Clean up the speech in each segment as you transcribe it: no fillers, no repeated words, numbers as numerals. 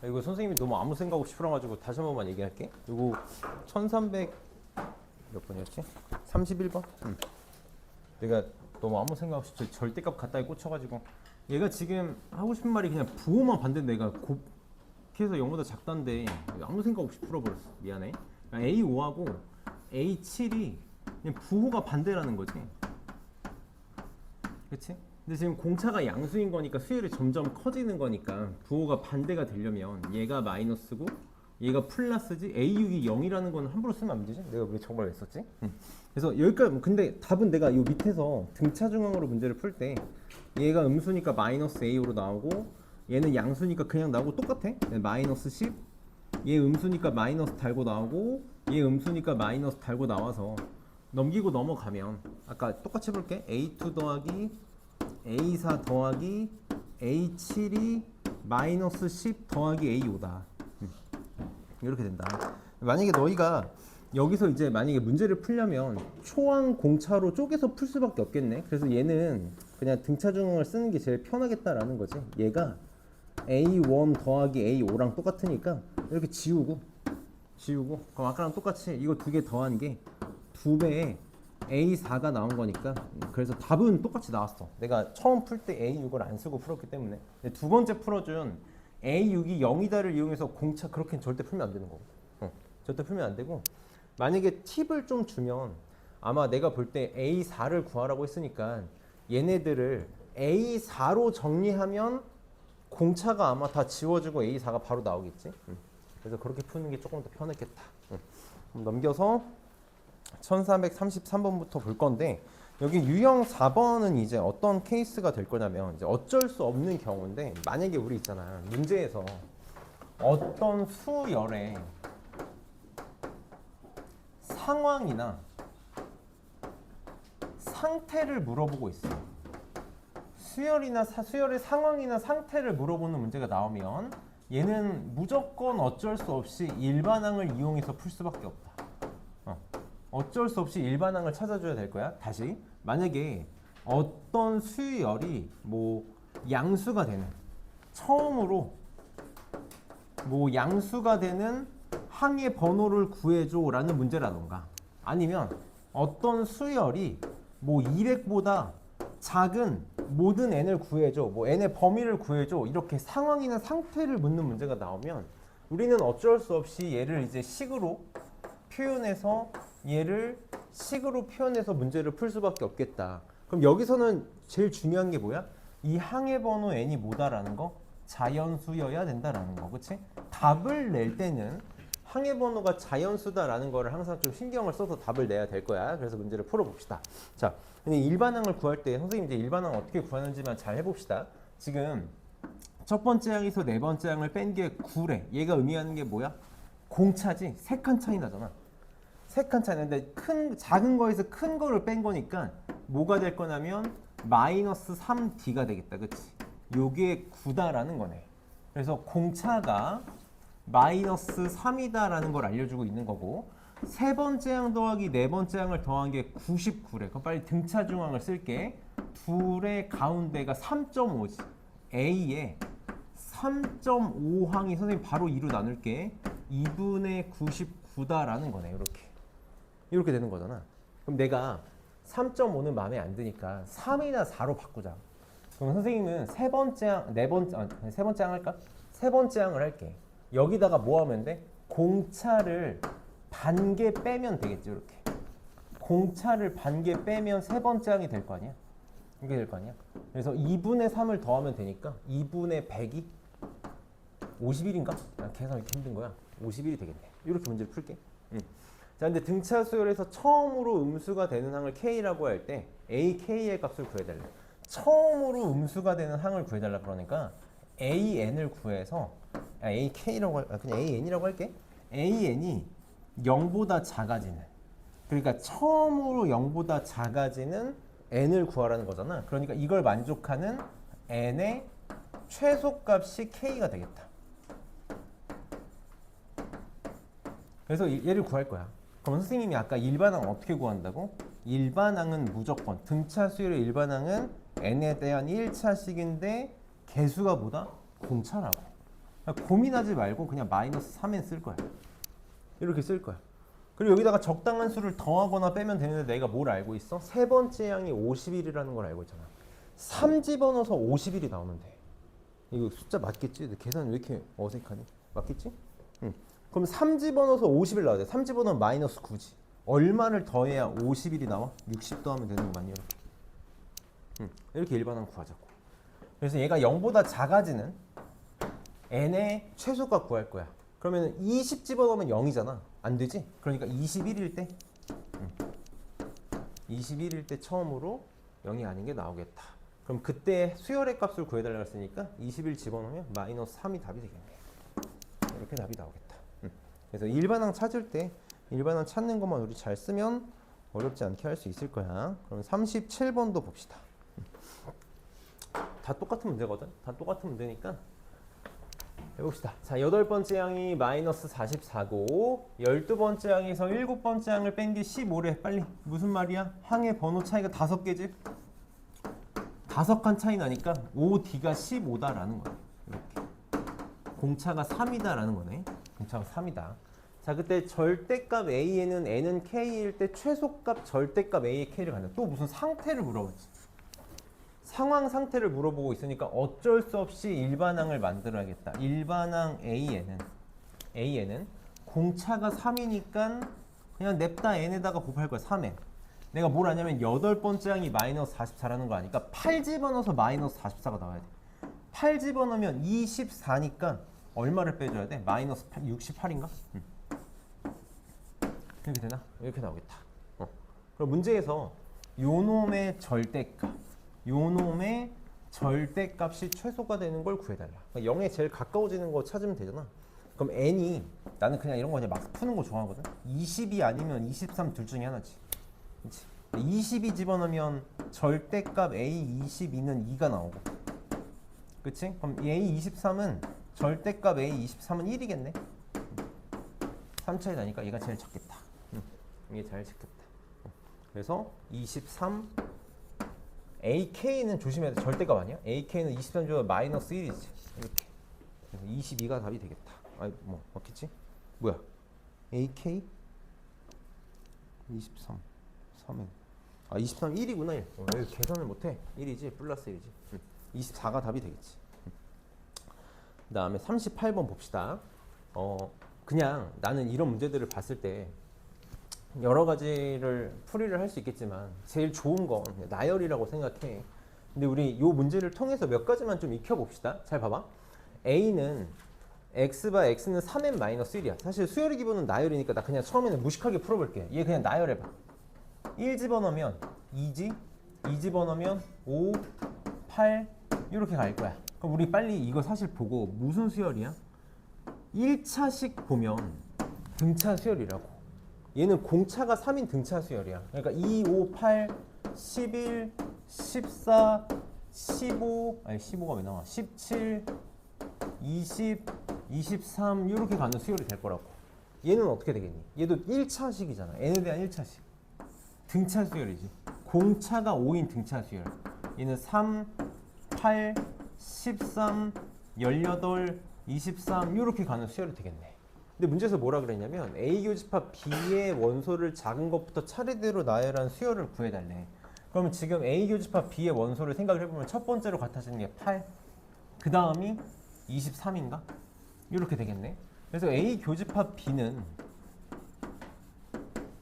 이거 선생님이 너무 아무 생각 없이 풀어가지고 다시 한 번만 얘기할게. 이거 1300 몇 번이었지? 31번? 내가 너무 아무 생각 없이 절대값 갖다에 꽂혀가지고 얘가 지금 하고 싶은 말이 그냥 부호만 반대인데 내가 곱해서 0보다 작다는데 아무 생각 없이 풀어버렸어. 미안해. A5하고 A7이 그냥 부호가 반대라는 거지. 그치? 근데 지금 공차가 양수인 거니까 수열이 점점 커지는 거니까 부호가 반대가 되려면 얘가 마이너스고 얘가 플러스지 A6이 0이라는 건 함부로 쓰면 안 되지? 내가 왜 저걸 했었지? 그래서 여기까지 근데 답은 내가 이 밑에서 등차 중앙으로 문제를 풀 때 얘가 음수니까 마이너스 A로 나오고 얘는 양수니까 그냥 나오고 똑같아. 마이너스 10 얘 음수니까 마이너스 달고 나오고 얘 음수니까 마이너스 달고 나와서 넘기고 넘어가면 아까 똑같이 해볼게. A2 더하기 A4 더하기 A7이 마이너스 10 더하기 A5다. 이렇게 된다. 만약에 너희가 여기서 이제 만약에 문제를 풀려면 초항 공차로 쪼개서 풀 수밖에 없겠네. 그래서 얘는 그냥 등차 중앙을 쓰는 게 제일 편하겠다라는 거지. 얘가 A1 더하기 A5랑 똑같으니까 이렇게 지우고 그럼 아까랑 똑같이 이거 두 개 더한 게 2배에 A4가 나온 거니까 그래서 답은 똑같이 나왔어. 내가 처음 풀 때 A6을 안 쓰고 풀었기 때문에 두 번째 풀어준 A6이 0이다를 이용해서 공차 그렇게는 절대 풀면 안 되는 거고 절대 풀면 안 되고 만약에 팁을 좀 주면 아마 내가 볼 때 A4를 구하라고 했으니까 얘네들을 A4로 정리하면 공차가 아마 다 지워지고 A4가 바로 나오겠지. 그래서 그렇게 푸는 게 조금 더 편했겠다. 그럼 넘겨서 1333번부터 볼 건데 여기 유형 4번은 이제 어떤 케이스가 될 거냐면 이제 어쩔 수 없는 경우인데 만약에 우리 있잖아 문제에서 어떤 수열의 상황이나 상태를 물어보고 있어. 수열의 상황이나 상태를 물어보는 문제가 나오면 얘는 무조건 어쩔 수 없이 일반항을 이용해서 풀 수밖에 없다. 어쩔 수 없이 일반항을 찾아줘야 될 거야. 다시 만약에 어떤 수열이 뭐 양수가 되는 처음으로 뭐 양수가 되는 항의 번호를 구해줘 라는 문제라던가 아니면 어떤 수열이 뭐 200보다 작은 모든 n을 구해줘 뭐 n의 범위를 구해줘 이렇게 상황이나 상태를 묻는 문제가 나오면 우리는 어쩔 수 없이 얘를 이제 식으로 표현해서 문제를 풀 수밖에 없겠다. 그럼 여기서는 제일 중요한 게 뭐야? 이 항의 번호 n이 뭐다라는 거? 자연수여야 된다라는 거. 그치? 답을 낼 때는 항의 번호가 자연수다라는 거를 항상 좀 신경을 써서 답을 내야 될 거야. 그래서 문제를 풀어봅시다. 자, 근데 일반항을 구할 때 선생님 이제 일반항 어떻게 구하는지만 잘 해봅시다. 지금 첫 번째 항에서 네 번째 항을 뺀 게 9래. 얘가 의미하는 게 뭐야? 공차지? 3칸 차이 나잖아. 3칸 차이 나는데 작은 거에서 큰 거를 뺀 거니까 뭐가 될 거냐면 마이너스 3d가 되겠다. 그치? 요게 9다라는 거네. 그래서 공차가 마이너스 3이다 라는 걸 알려주고 있는 거고 세 번째 항 더하기 네 번째 항을 더한 게 99래. 그럼 빨리 등차 중앙을 쓸게. 둘의 가운데가 3.5지. A에 3.5항이 선생님 바로 2로 나눌게. 2분의 99다라는 거네. 이렇게 되는 거잖아. 그럼 내가 3.5는 마음에 안 드니까 3이나 4로 바꾸자. 그럼 선생님은 세 번째 항 할까? 세 번째 항을 할게. 여기다가 뭐 하면 돼? 공차를 반개 빼면 되겠지. 이렇게 공차를 반개 빼면 세 번째 항이 될 거 아니야? 이게 될 거 아니야? 그래서 2분의 3을 더하면 되니까 2분의 100이 51인가? 계산 이렇게 힘든 거야. 51이 되겠네. 이렇게 문제를 풀게. 자, 근데 등차 수열에서 처음으로 음수가 되는 항을 K라고 할 때 AK의 값을 구해달래. 처음으로 음수가 되는 항을 구해달라 그러니까 AN을 구해서 AK라고 그냥 AN이라고 할게. AN이 0보다 작아지는 그러니까 처음으로 0보다 작아지는 N을 구하라는 거잖아. 그러니까 이걸 만족하는 N의 최소값이 K가 되겠다. 그래서 얘를 구할 거야. 그럼 선생님이 아까 일반항 어떻게 구한다고? 일반항은 무조건 등차 수열의 일반항은 n에 대한 1차식인데 개수가 뭐다? 공차라고. 고민하지 말고 그냥 마이너스 3n 쓸 거야. 이렇게 쓸 거야. 그리고 여기다가 적당한 수를 더하거나 빼면 되는데 내가 뭘 알고 있어? 세 번째 양이 51이라는 걸 알고 있잖아. 3 집어넣어서 51이 나오면 돼. 이거 숫자 맞겠지? 계산 왜 이렇게 어색하니? 맞겠지? 응. 그럼 3 집어넣어서 50일 나와야 돼. 3 집어넣으면 마이너스 9지. 얼마를 더해야 51이 나와? 60 더하면 되는 거 맞니? 이렇게. 응. 이렇게 일반항 구하자고. 그래서 얘가 0보다 작아지는 n의 최소값 구할 거야. 그러면 20 집어넣으면 0이잖아. 안 되지? 그러니까 21일 때 21일 때 처음으로 0이 아닌 게 나오겠다. 그럼 그때 수열의 값을 구해달라고 했으니까 21 집어넣으면 마이너스 3이 답이 되겠네. 이렇게 답이 나오겠다. 그래서 일반항 찾을 때 일반항 찾는 것만 우리 잘 쓰면 어렵지 않게 할 수 있을 거야. 그럼 37번도 봅시다. 다 똑같은 문제거든. 다 똑같은 문제니까 해봅시다. 자, 8번째 항이 마이너스 44고 12번째 항에서 7번째 항을 뺀 게 15래. 빨리. 무슨 말이야? 항의 번호 차이가 5개지? 5칸 차이 나니까 OD가 15다라는 거야. 이렇게. 공차가 3이다라는 거네. 공차가 3이다. 자, 그때 절대값 A에는 N은 K일 때 최소값 절대값 A의 K를 갖는. 또 무슨 상태를 물어보지. 상황 상태를 물어보고 있으니까 어쩔 수 없이 일반항을 만들어야겠다. 일반항 A에는 공차가 3이니까 그냥 냅다 N에다가 곱할 거야. 3N. 내가 뭘 하냐면 8번째 항이 마이너스 44라는 거 아니까 8 집어넣어서 마이너스 44가 나와야 돼. 8 집어넣으면 24니까 얼마를 빼줘야 돼? 마이너스 68인가? 이렇게 되나? 이렇게 나오겠다. 그럼 문제에서 요놈의 절대값, 요놈의 절대값이 최소가 되는 걸 구해달라. 그러니까 0에 제일 가까워지는 거 찾으면 되잖아. 그럼 n이 나는 그냥 이런 거 그냥 막 푸는 거 좋아하거든. 22 아니면 23 둘 중에 하나지. 그치? 22 집어넣으면 절대값 A22는 2가 나오고, 그치? 그럼 A23은 절대값 A23은 1이겠네. 3 차이 나니까 얘가 제일 작겠다. 이게 제일 작겠다. 그래서 23 AK는 조심해야 돼. 절대값 아니야? AK는 23 주면 마이너스 1이지. 이렇게. 그래서 22가 답이 되겠다. 아이 뭐 맞겠지? 뭐야? AK 23 3은 23 1이구나. 1. 여기 계산을 못해. 1이지 플러스 1이지. 24가 답이 되겠지. 그 다음에 38번 봅시다. 그냥 나는 이런 문제들을 봤을 때 여러 가지를 풀이를 할 수 있겠지만 제일 좋은 건 나열이라고 생각해. 근데 우리 이 문제를 통해서 몇 가지만 좀 익혀봅시다. 잘 봐봐. A는 X바 X는 3n-1이야. 사실 수열의 기본은 나열이니까 나 그냥 처음에는 무식하게 풀어볼게. 얘 그냥 나열해봐. 1 집어넣으면 2지, 2 집어넣으면 5, 8 이렇게 갈 거야. 그럼 우리 빨리 이거 사실 보고 무슨 수열이야? 1차식 보면 등차 수열이라고. 얘는 공차가 3인 등차 수열이야. 그러니까 2, 5, 8, 11, 14, 15, 아니 15가 왜 나와? 17, 20, 23 이렇게 가는 수열이 될 거라고. 얘는 어떻게 되겠니? 얘도 1차식이잖아. n에 대한 1차식. 등차 수열이지. 공차가 5인 등차 수열. 얘는 3, 8, 13, 18, 23 이렇게 가는 수열이 되겠네. 근데 문제에서 뭐라 그랬냐면 A 교집합 B의 원소를 작은 것부터 차례대로 나열한 수열을 구해달래. 그러면 지금 A 교집합 B의 원소를 생각을 해보면 첫 번째로 같아지는 게 8, 그 다음이 23인가? 이렇게 되겠네. 그래서 A 교집합 B는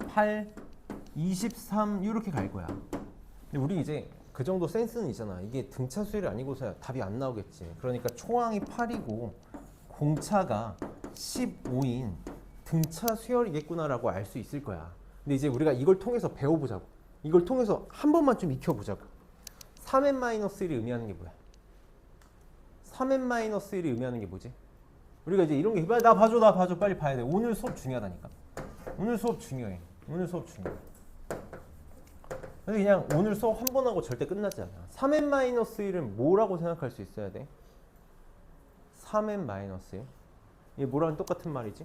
8, 23 이렇게 갈 거야. 근데 우리 이제 그 정도 센스는 있잖아. 이게 등차 수열이 아니고서야 답이 안 나오겠지. 그러니까 초항이 8이고 공차가 15인 등차 수열이겠구나라고 알 수 있을 거야. 근데 이제 우리가 이걸 통해서 배워보자고. 이걸 통해서 한 번만 좀 익혀보자고. 3n-1이 의미하는 게 뭐야? 3n-1이 의미하는 게 뭐지? 우리가 이제 이런 게 나 봐줘 빨리 봐야 돼. 오늘 수업 중요하다니까. 오늘 수업 중요해. 오늘 수업 중요해. 근데 그냥 오늘 수업 한 번 하고 절대 끝나지 않아. 3n-1은 뭐라고 생각할 수 있어야 돼? 3n-1 이게 뭐랑 똑같은 말이지?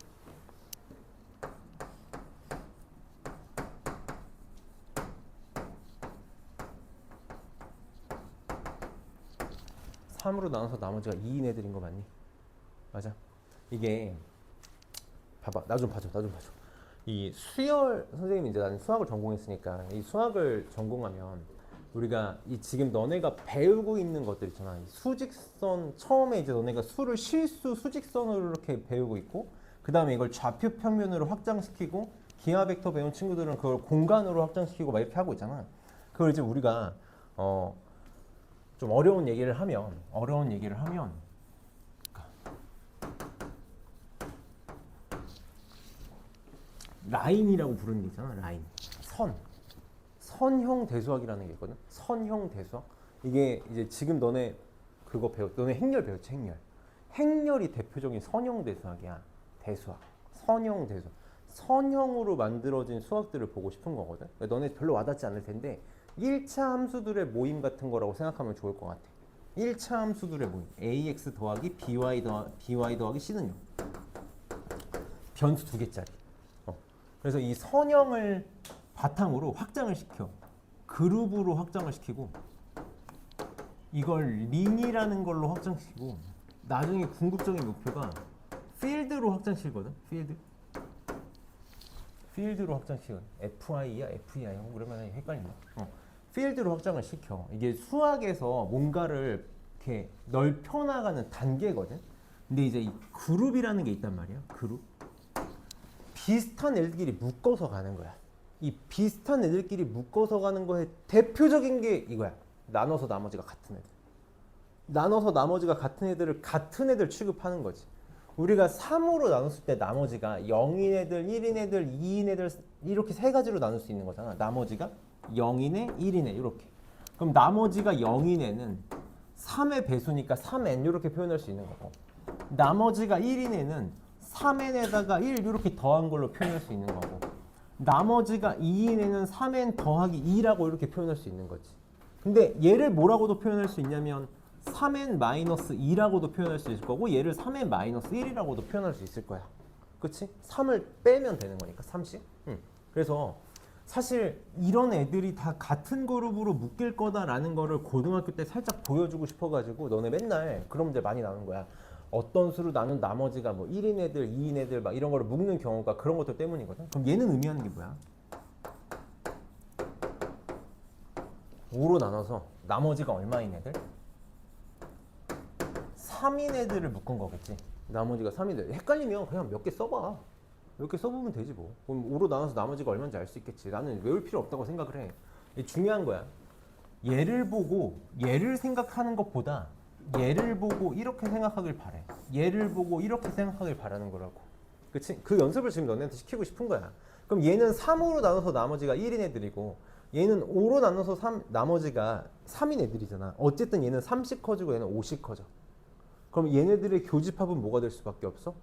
(3으로) 나눠서 나머지가 2인 애들인 거 맞니? 맞아. 이게 봐봐. 나 좀 봐줘. 이 수열 선생님이 이제 나는 수학을 전공했으니까 이 수학을 전공하면 우리가 이 지금 너네가 배우고 있는 것들 있잖아. 이 수직선 처음에 이제 너네가 수를 실수 수직선으로 이렇게 배우고 있고 그 다음에 이걸 좌표 평면으로 확장시키고 기하 벡터 배운 친구들은 그걸 공간으로 확장시키고 막 이렇게 하고 있잖아. 그걸 이제 우리가 좀 어려운 얘기를 하면 라인이라고 부르는 게 있잖아. 라인. 선형 대수학이라는 게 있거든. 선형 대수학. 이게 이제 지금 너네 너네 행렬 배웠지, 행렬. 행렬이 대표적인 선형 대수학이야. 대수학. 선형 대수학. 선형으로 만들어진 수학들을 보고 싶은 거거든. 그러니까 너네 별로 와닿지 않을 텐데 1차 함수들의 모임 같은 거라고 생각하면 좋을 것 같아. 1차 함수들의 모임. ax 더하기 by 더하기 c는 0. 변수 2개짜리. 그래서 이 선형을 바탕으로 확장을 시켜. 그룹으로 확장을 시키고 이걸 링이라는 걸로 확장시키고 나중에 궁극적인 목표가 필드로 확장시키거든. 필드로 확장시키거든. FI야 FEI야 그러면 헷갈린다. 필드로 확장을 시켜. 이게 수학에서 뭔가를 이렇게 넓혀나가는 단계거든. 근데 이제 이 그룹이라는 게 있단 말이야. 그룹. 비슷한 애들끼리 묶어서 가는 거야. 이 비슷한 애들끼리 묶어서 가는 거에 대표적인 게 이거야. 나눠서 나머지가 같은 애들. 나눠서 나머지가 같은 애들을 같은 애들 취급하는 거지. 우리가 3으로 나눴을 때 나머지가 0인 애들, 1인 애들, 2인 애들 이렇게 세 가지로 나눌 수 있는 거잖아. 나머지가 0인 애, 1인 애 이렇게. 그럼 나머지가 0인 애는 3의 배수니까 3n 이렇게 표현할 수 있는 거고 나머지가 1인 애는 3n에다가 1 이렇게 더한 걸로 표현할 수 있는 거고 나머지가 2인에는 3n 더하기 2라고 이렇게 표현할 수 있는 거지. 근데 얘를 뭐라고도 표현할 수 있냐면 3n-2라고도 표현할 수 있을 거고 얘를 3n-1이라고도 표현할 수 있을 거야. 그치? 3을 빼면 되는 거니까 3씩. 그래서 사실 이런 애들이 다 같은 그룹으로 묶일 거다라는 거를 고등학교 때 살짝 보여주고 싶어가지고 너네 맨날 그런 문제 많이 나오는 거야. 어떤 수로 나눈 나머지가 뭐 1인 애들, 2인 애들 막 이런 거를 묶는 경우가 그런 것들 때문이거든. 그럼 얘는 의미하는 게 뭐야? 5로 나눠서 나머지가 얼마인 애들? 3인 애들을 묶은 거겠지. 나머지가 3인 애들. 헷갈리면 그냥 몇 개 써봐. 몇 개 써보면 되지 뭐. 그럼 5로 나눠서 나머지가 얼마인지 알 수 있겠지. 나는 외울 필요 없다고 생각을 해. 이게 중요한 거야. 얘를 보고 얘를 생각하는 것보다 얘를 보고 이렇게 생각하길 바래. 얘를 보고 이렇게 생각하길 바라는 거라고. 그치? 그 연습을 지금 너네한테 시키고 싶은 거야. 그럼 얘는 3으로 나눠서 나머지가 1인 애들이고 얘는 5로 나눠서 나머지가 3인 애들이잖아. 어쨌든 얘는 3씩 커지고 얘는 5씩 커져. 그럼 얘네들의 교집합은 뭐가 될 수밖에 없어?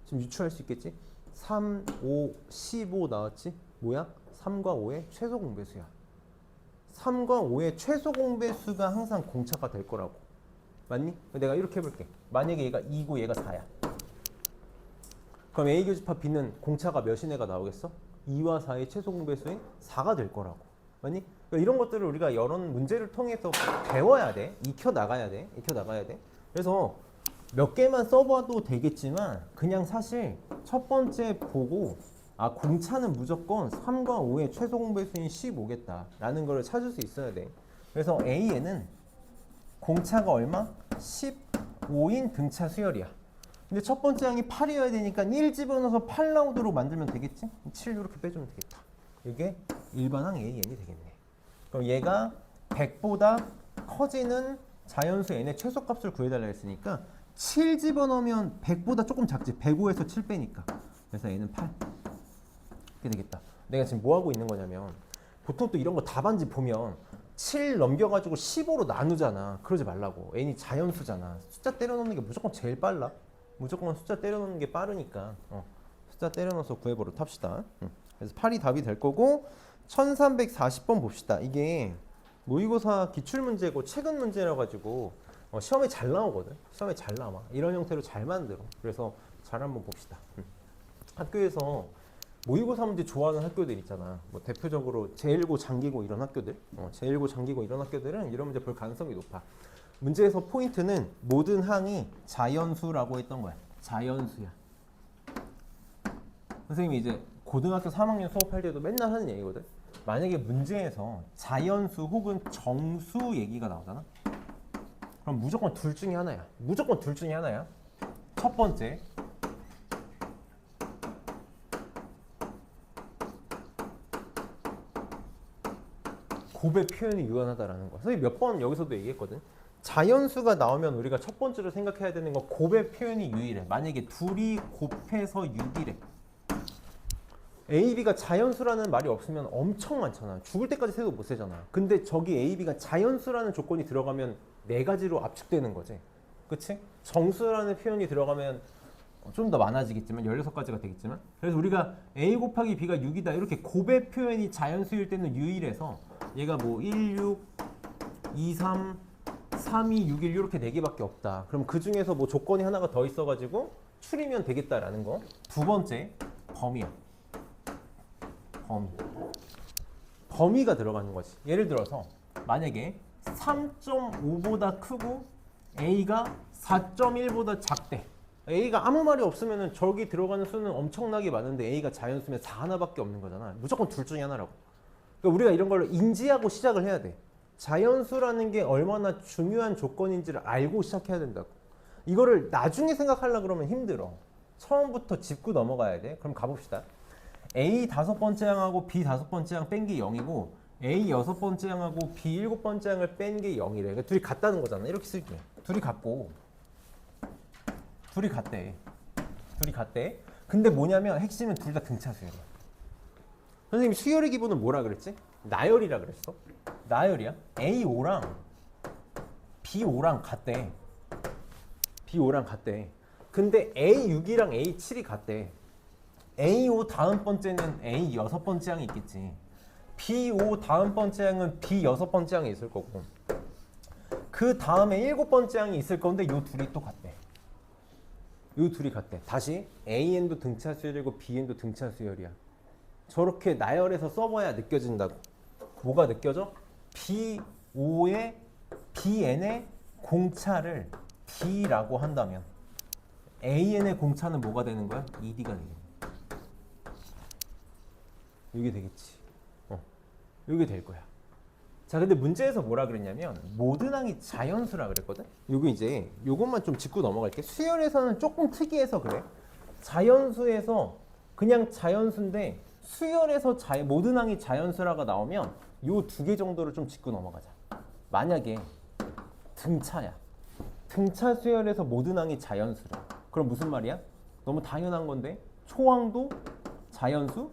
지금 유추할 수 있겠지? 3, 5, 15 나왔지? 뭐야? 3과 5의 최소 공배수야. 3과 5의 최소 공배수가 항상 공차가 될 거라고. 맞니? 내가 이렇게 해볼게. 만약에 얘가 2고 얘가 4야. 그럼 A 교집합 B는 공차가 몇인 애가 나오겠어? 2와 4의 최소 공배수인 4가 될 거라고. 맞니? 그러니까 이런 것들을 우리가 이런 문제를 통해서 배워야 돼. 익혀나가야 돼. 그래서 몇 개만 써봐도 되겠지만 그냥 사실 첫 번째 보고 공차는 무조건 3과 5의 최소 공배수인 15겠다 라는 걸 찾을 수 있어야 돼. 그래서 A에는 공차가 얼마? 15인 등차 수열이야. 근데 첫 번째 항이 8이어야 되니까 1 집어넣어서 8 나오도록 만들면 되겠지? 7 이렇게 빼주면 되겠다. 이게 일반항 AN이 되겠네. 그럼 얘가 100보다 커지는 자연수 n의 최소값을 구해달라 했으니까 7 집어넣으면 100보다 조금 작지. 105에서 7 빼니까. 그래서 얘는 8. 이렇게 되겠다. 내가 지금 뭐 하고 있는 거냐면 보통 또 이런 거 답안지 보면 7 넘겨가지고 15로 나누잖아. 그러지 말라고. n이 자연수잖아. 숫자 때려 넣는 게 무조건 제일 빨라. 무조건 숫자 때려 넣는 게 빠르니까 숫자 때려 넣어서 구해보러 탑시다. 그래서 8이 답이 될 거고 1340번 봅시다. 이게 모의고사 기출문제고 최근 문제라 가지고 시험에 잘 나오거든. 시험에 잘 나와. 이런 형태로 잘 만들어. 그래서 잘 한번 봅시다. 학교에서 모의고사 문제 좋아하는 학교들 있잖아. 뭐 대표적으로 제1고 장기고 이런 학교들. 제1고 장기고 이런 학교들은 이런 문제 볼 가능성이 높아. 문제에서 포인트는 모든 항이 자연수라고 했던 거야. 자연수야. 선생님이 이제 고등학교 3학년 수업할 때도 맨날 하는 얘기거든. 만약에 문제에서 자연수 혹은 정수 얘기가 나오잖아. 그럼 무조건 둘 중에 하나야. 무조건 둘 중에 하나야. 첫 번째, 곱의 표현이 유연하다라는 거야. 선생님 몇 번 여기서도 얘기했거든. 자연수가 나오면 우리가 첫 번째로 생각해야 되는 건 곱의 표현이 유일해. 만약에 둘이 곱해서 6이래. A, B가 자연수라는 말이 없으면 엄청 많잖아. 죽을 때까지 세도 못 세잖아. 근데 저기 A, B가 자연수라는 조건이 들어가면 네 가지로 압축되는 거지. 그치? 정수라는 표현이 들어가면 좀 더 많아지겠지만 16가지가 되겠지만, 그래서 우리가 A 곱하기 B가 6이다 이렇게 곱의 표현이 자연수일 때는 유일해서 얘가 뭐 1, 6, 2, 3, 3, 2, 6, 1 이렇게 4개밖에 없다. 그럼 그 중에서 뭐 조건이 하나가 더 있어가지고 추리면 되겠다라는 거. 두 번째, 범위야. 범위가 들어가는 거지. 예를 들어서 만약에 3.5보다 크고 A가 4.1보다 작대. A가 아무 말이 없으면 저기 들어가는 수는 엄청나게 많은데 A가 자연수면 4 하나밖에 없는 거잖아. 무조건 둘 중에 하나라고. 그러니까 우리가 이런 걸 인지하고 시작을 해야 돼. 자연수라는 게 얼마나 중요한 조건인지를 알고 시작해야 된다고. 이거를 나중에 생각하려고 그러면 힘들어. 처음부터 짚고 넘어가야 돼. 그럼 가봅시다. A 5번째 항하고 B 5번째 항 뺀 게 0이고 A 6번째 항하고 B 7번째 항을 뺀 게 0이래. 그러니까 둘이 같다는 거잖아. 이렇게 쓸게. 둘이 같고 둘이 같대. 근데 뭐냐면 핵심은 둘 다 등차 수열이야. 선생님이 수열의 기본은 뭐라 그랬지? 나열이라 그랬어. 나열이야. A5랑 B5랑 같대. 근데 A6이랑 A7이 같대. A5 다음 번째는 A 6번째 항이 있겠지. B5 다음 번째 항은 B 6번째 항이 있을 거고. 그 다음에 7번째 항이 있을 건데 요 둘이 또 같대. 다시 AN도 등차 수열이고 BN도 등차 수열이야. 저렇게 나열해서 써봐야 느껴진다고. 뭐가 느껴져? B5의 BN의 공차를 D라고 한다면 AN의 공차는 뭐가 되는 거야? ED가 되는 거야. 이게 되겠지. 이게 될 거야. 자, 근데 문제에서 뭐라 그랬냐면 모든 항이 자연수라 그랬거든. 요것만 좀 짚고 넘어갈게. 수열에서는 조금 특이해서 그래. 자연수에서 그냥 자연수인데 수열에서 모든 항이 자연수라가 나오면 요 2개 정도를 좀 짚고 넘어가자. 만약에 등차야. 등차 수열에서 모든 항이 자연수라. 그럼 무슨 말이야? 너무 당연한 건데 초항도 자연수?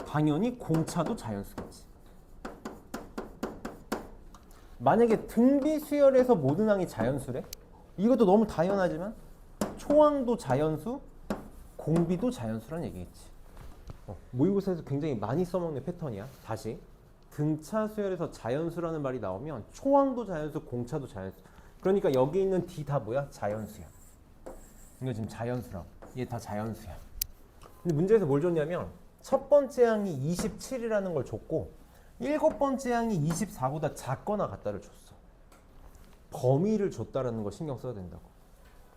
당연히 공차도 자연수겠지. 만약에 등비 수열에서 모든 항이 자연수래? 이것도 너무 당연하지만 초항도 자연수, 공비도 자연수란 얘기겠지. 모의고사에서 굉장히 많이 써먹는 패턴이야. 다시 등차 수열에서 자연수라는 말이 나오면 초항도 자연수, 공차도 자연수. 그러니까 여기 있는 D 다 뭐야? 자연수야. 이거 지금 자연수라고. 얘 다 자연수야. 근데 문제에서 뭘 줬냐면 첫 번째 항이 27이라는 걸 줬고 7번째 항이 24보다 작거나 같다를 줬어. 범위를 줬다라는 거 신경 써야 된다고.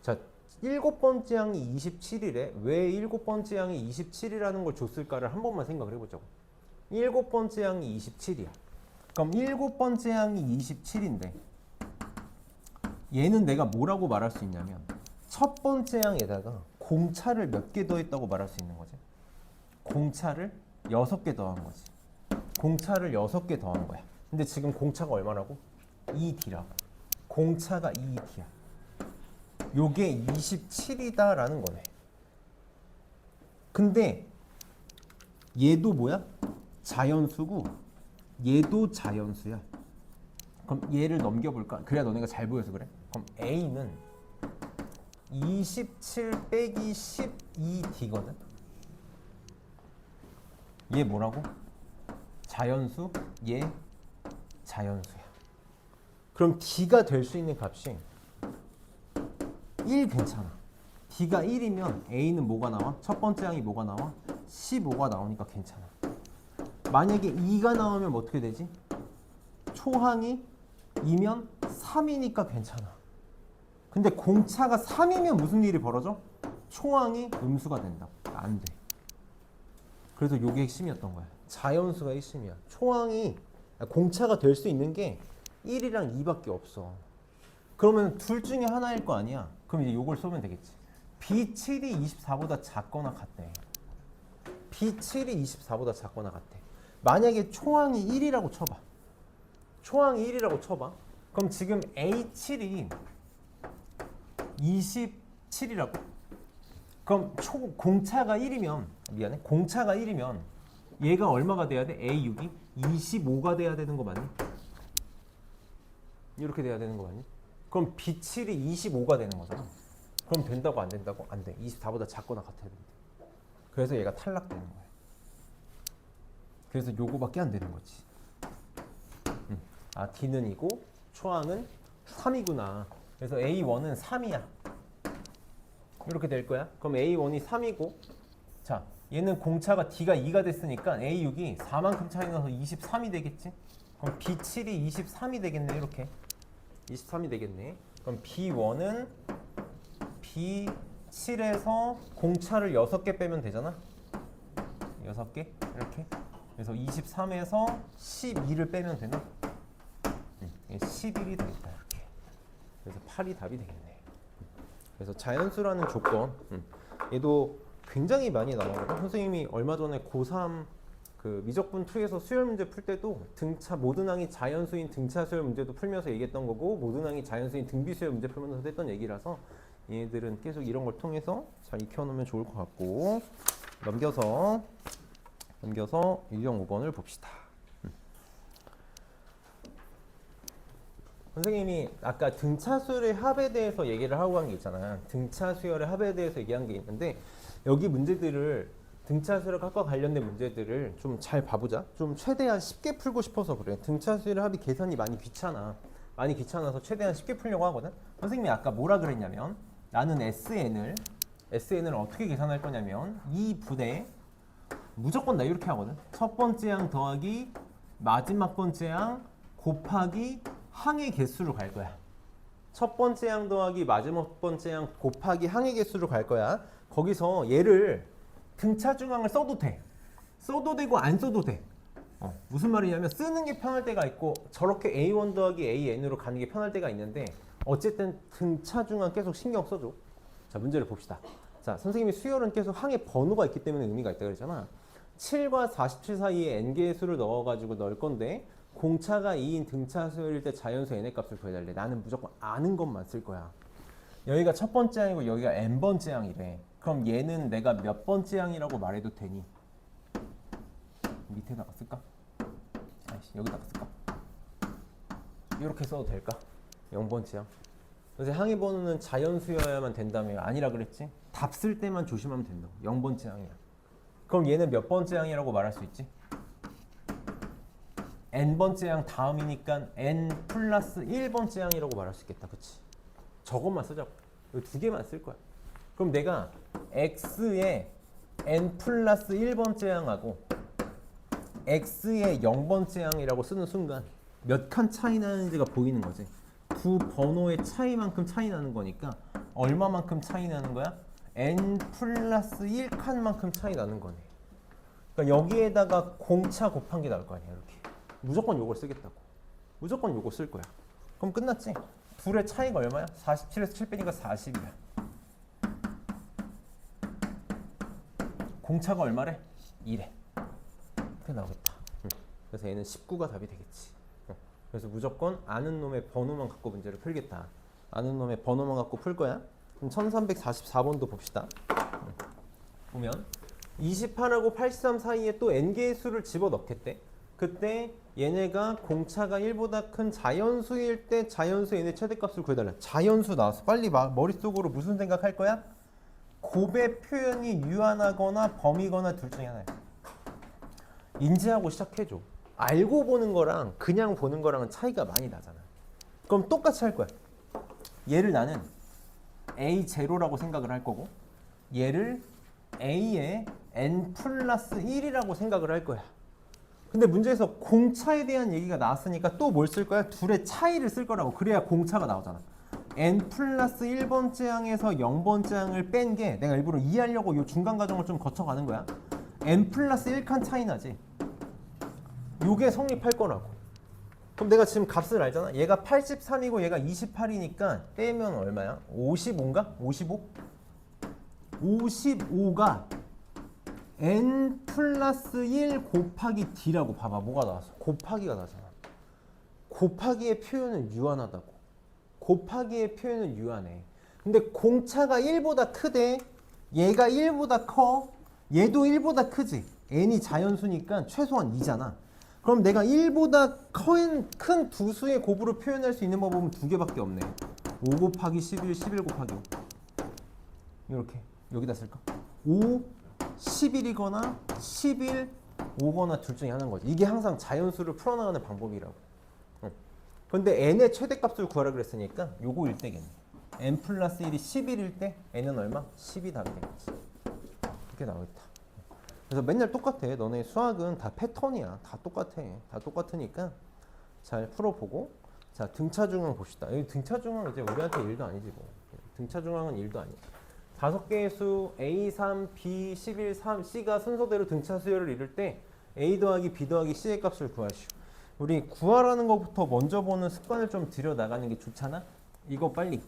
자, 7번째 항이 27이래. 왜 7번째 항이 27이라는 걸 줬을까를 한 번만 생각을 해보자고. 7번째 항이 27이야. 그럼 7번째 항이 27인데 얘는 내가 뭐라고 말할 수 있냐면 첫 번째 항에다가 공차를 몇 개 더했다고 말할 수 있는 거지. 공차를 6개 더한 거지. 공차를 6개 더한 거야. 근데 지금 공차가 얼마라고? 2D라고. 공차가 2D야. 요게 27이다라는 거네. 근데 얘도 뭐야? 자연수고 얘도 자연수야. 그럼 얘를 넘겨볼까? 그래야 너네가 잘 보여서 그래. 그럼 A는 27 빼기 12D거든. 얘 뭐라고? 자연수, 얘 자연수야. 그럼 D가 될 수 있는 값이 1 괜찮아. D가 1이면 A는 뭐가 나와? 첫 번째 항이 뭐가 나와? 15가 나오니까 괜찮아. 만약에 2가 나오면 어떻게 되지? 초항이 이면 3이니까 괜찮아. 근데 공차가 3이면 무슨 일이 벌어져? 초항이 음수가 된다. 안 돼. 그래서 요게 핵심이었던 거야. 자연수가 핵심이야. 초항이 공차가 될 수 있는 게 1이랑 2밖에 없어. 그러면 둘 중에 하나일 거 아니야. 그럼 이제 요걸 쏘면 되겠지. B7이 24보다 작거나 같대. B7이 24보다 작거나 같대. 만약에 초항이 1이라고 쳐봐. 초항이 1이라고 쳐봐. 그럼 지금 A7이 27이라고? 그럼 공차가 1이면 미안해. 공차가 1이면 얘가 얼마가 돼야 돼? A6이 25가 돼야 되는 거 맞니? 이렇게 돼야 되는 거 맞니? 그럼 B7이 25가 되는 거잖아. 그럼 된다고 안 된다고? 안 돼. 24보다 작거나 같아야 된대. 그래서 얘가 탈락되는 거야. 그래서 요거밖에 안 되는 거지. 아, D는 2고 초항은 3이구나. 그래서 A1은 3이야. 이렇게 될 거야. 그럼 A1이 3이고, 자, 얘는 공차가 D가 2가 됐으니까 A6이 4만큼 차이 나서 23이 되겠지? 그럼 B7이 23이 되겠네. 이렇게 23이 되겠네. 그럼 B1은 B7에서 공차를 6개 빼면 되잖아. 6개 이렇게. 그래서 23에서 12를 빼면 되나? 11이 되겠다. 이렇게. 그래서 8이 답이 되겠네. 그래서 자연수라는 조건, 얘도 굉장히 많이 나와요. 선생님이 얼마 전에 고3 그 미적분 2에서 수열 문제 풀 때도 모든 항이 자연수인 등차 수열 문제도 풀면서 얘기했던 거고, 모든 항이 자연수인 등비 수열 문제 풀면서 했던 얘기라서 얘들은 계속 이런 걸 통해서 잘 익혀놓으면 좋을 것 같고, 넘겨서 유형 5번을 봅시다. 선생님이 아까 등차 수열의 합에 대해서 얘기를 하고 간 게 있잖아요. 등차 수열의 합에 대해서 얘기한 게 있는데, 여기 문제들을 등차 수열과 관련된 문제들을 좀 잘 봐보자. 좀 최대한 쉽게 풀고 싶어서 그래. 등차 수열의 합이 계산이 많이 귀찮아. 많이 귀찮아서 최대한 쉽게 풀려고 하거든. 선생님이 아까 뭐라 그랬냐면, 나는 SN을 어떻게 계산할 거냐면, 이 부대 무조건 나 이렇게 하거든. 첫 번째 항 더하기 마지막 번째 항 곱하기 항의 개수로 갈 거야. 첫 번째 항 더하기 마지막 번째 항 곱하기 항의 개수로 갈 거야. 거기서 얘를 등차 중항을 써도 돼. 써도 되고 안 써도 돼. 무슨 말이냐면 쓰는 게 편할 때가 있고 저렇게 A1 더하기 AN으로 가는 게 편할 때가 있는데, 어쨌든 등차 중항 계속 신경 써줘. 자, 문제를 봅시다. 자, 선생님이 수열은 계속 항의 번호가 있기 때문에 의미가 있다 그랬잖아. 7과 47 사이에 n개의 수를 넣어가지고 넣을 건데, 공차가 2인 등차 수열일 때 자연수 n의 값을 구해달래. 나는 무조건 아는 것만 쓸 거야. 여기가 첫 번째 항이고 여기가 n번째 항이래. 그럼 얘는 내가 몇 번째 항이라고 말해도 되니? 밑에다가 쓸까? 아이씨, 여기다가 쓸까? 이렇게 써도 될까? 0번째 항. 그래서 항의 번호는 자연수여야만 된다며. 아니라 그랬지? 답 쓸 때만 조심하면 된다고. 0번째 항이야. 그럼 얘는 몇 번째 항이라고 말할 수 있지? n번째 항 다음이니까 n 플러스 1번째 항이라고 말할 수 있겠다. 그치? 저것만 쓰자고. 이 두 개만 쓸 거야. 그럼 내가 x의 n 플러스 1번째 항하고 x의 0번째 항이라고 쓰는 순간 몇 칸 차이 나는지가 보이는 거지. 두 번호의 차이만큼 차이 나는 거니까 얼마만큼 차이 나는 거야? n 플러스 1칸만큼 차이 나는 거네. 그러니까 여기에다가 공차 곱한 게 나올 거 아니야. 이렇게. 무조건 요걸 쓰겠다고. 무조건 요거 쓸 거야. 그럼 끝났지? 둘의 차이가 얼마야? 47에서 7 빼니까 40이야. 공차가 얼마래? 2래. 이렇게 나오겠다. 그래서 얘는 19가 답이 되겠지. 그래서 무조건 아는 놈의 번호만 갖고 문제를 풀겠다. 아는 놈의 번호만 갖고 풀 거야. 그럼 1344번도 봅시다. 보면 28하고 83 사이에 또 n개의 수를 집어넣겠대. 그때 얘네가 공차가 1보다 큰 자연수일 때 자연수 n의 최대값을 구해달라. 자연수 나왔어. 빨리 머릿속으로 무슨 생각할 거야? 곱의 표현이 유한하거나 범위거나 둘 중에 하나야. 인지하고 시작해줘. 알고 보는 거랑 그냥 보는 거랑은 차이가 많이 나잖아. 그럼 똑같이 할 거야. 얘를 나는 A0라고 생각을 할 거고, 얘를 A의 n 플러스 1이라고 생각을 할 거야. 근데 문제에서 공차에 대한 얘기가 나왔으니까 또 뭘 쓸 거야? 둘의 차이를 쓸 거라고. 그래야 공차가 나오잖아. n 플러스 1번째 항에서 0번째 항을 뺀 게 내가 일부러 이해하려고 이 중간 과정을 좀 거쳐가는 거야. n 플러스 1칸 차이 나지. 요게 성립할 거라고. 그럼 내가 지금 값을 알잖아. 얘가 83이고 얘가 28이니까 빼면 얼마야? 55인가? 55? 55가 n 플러스 1 곱하기 d라고. 봐봐, 뭐가 나왔어? 곱하기가 나잖아. 곱하기의 표현은 유한하다고. 곱하기의 표현은 유한해. 근데 공차가 1보다 크대. 얘가 1보다 커. 얘도 1보다 크지. n이 자연수니까 최소한 2잖아. 그럼 내가 1보다 큰 두 수의 곱으로 표현할 수 있는 방법은 두 개밖에 없네. 5 곱하기 11, 11 곱하기 5. 이렇게 여기다 쓸까? 5, 11이거나 11, 5거나 둘 중에 하나인 거지. 이게 항상 자연수를 풀어나가는 방법이라고. 근데 n의 최대값을 구하라 그랬으니까 요거 일대겠네. n 플러스 1이 11일 때 n은 얼마? 10이 답이 되겠지. 이렇게 나오겠다. 그래서 맨날 똑같아. 너네 수학은 다 패턴이야. 다 똑같아. 다 똑같으니까 잘 풀어보고. 자, 등차중앙 봅시다. 이 등차중앙 이제 우리한테 일도 아니지 뭐. 등차중앙은 일도 아니야. 5개의 수 A, 3, B, 11, 3, C가 순서대로 등차 수열을 이룰 때 A 더하기 B 더하기 C의 값을 구하시오. 우리 구하라는 것부터 먼저 보는 습관을 좀 들여나가는 게 좋잖아? 이거 빨리.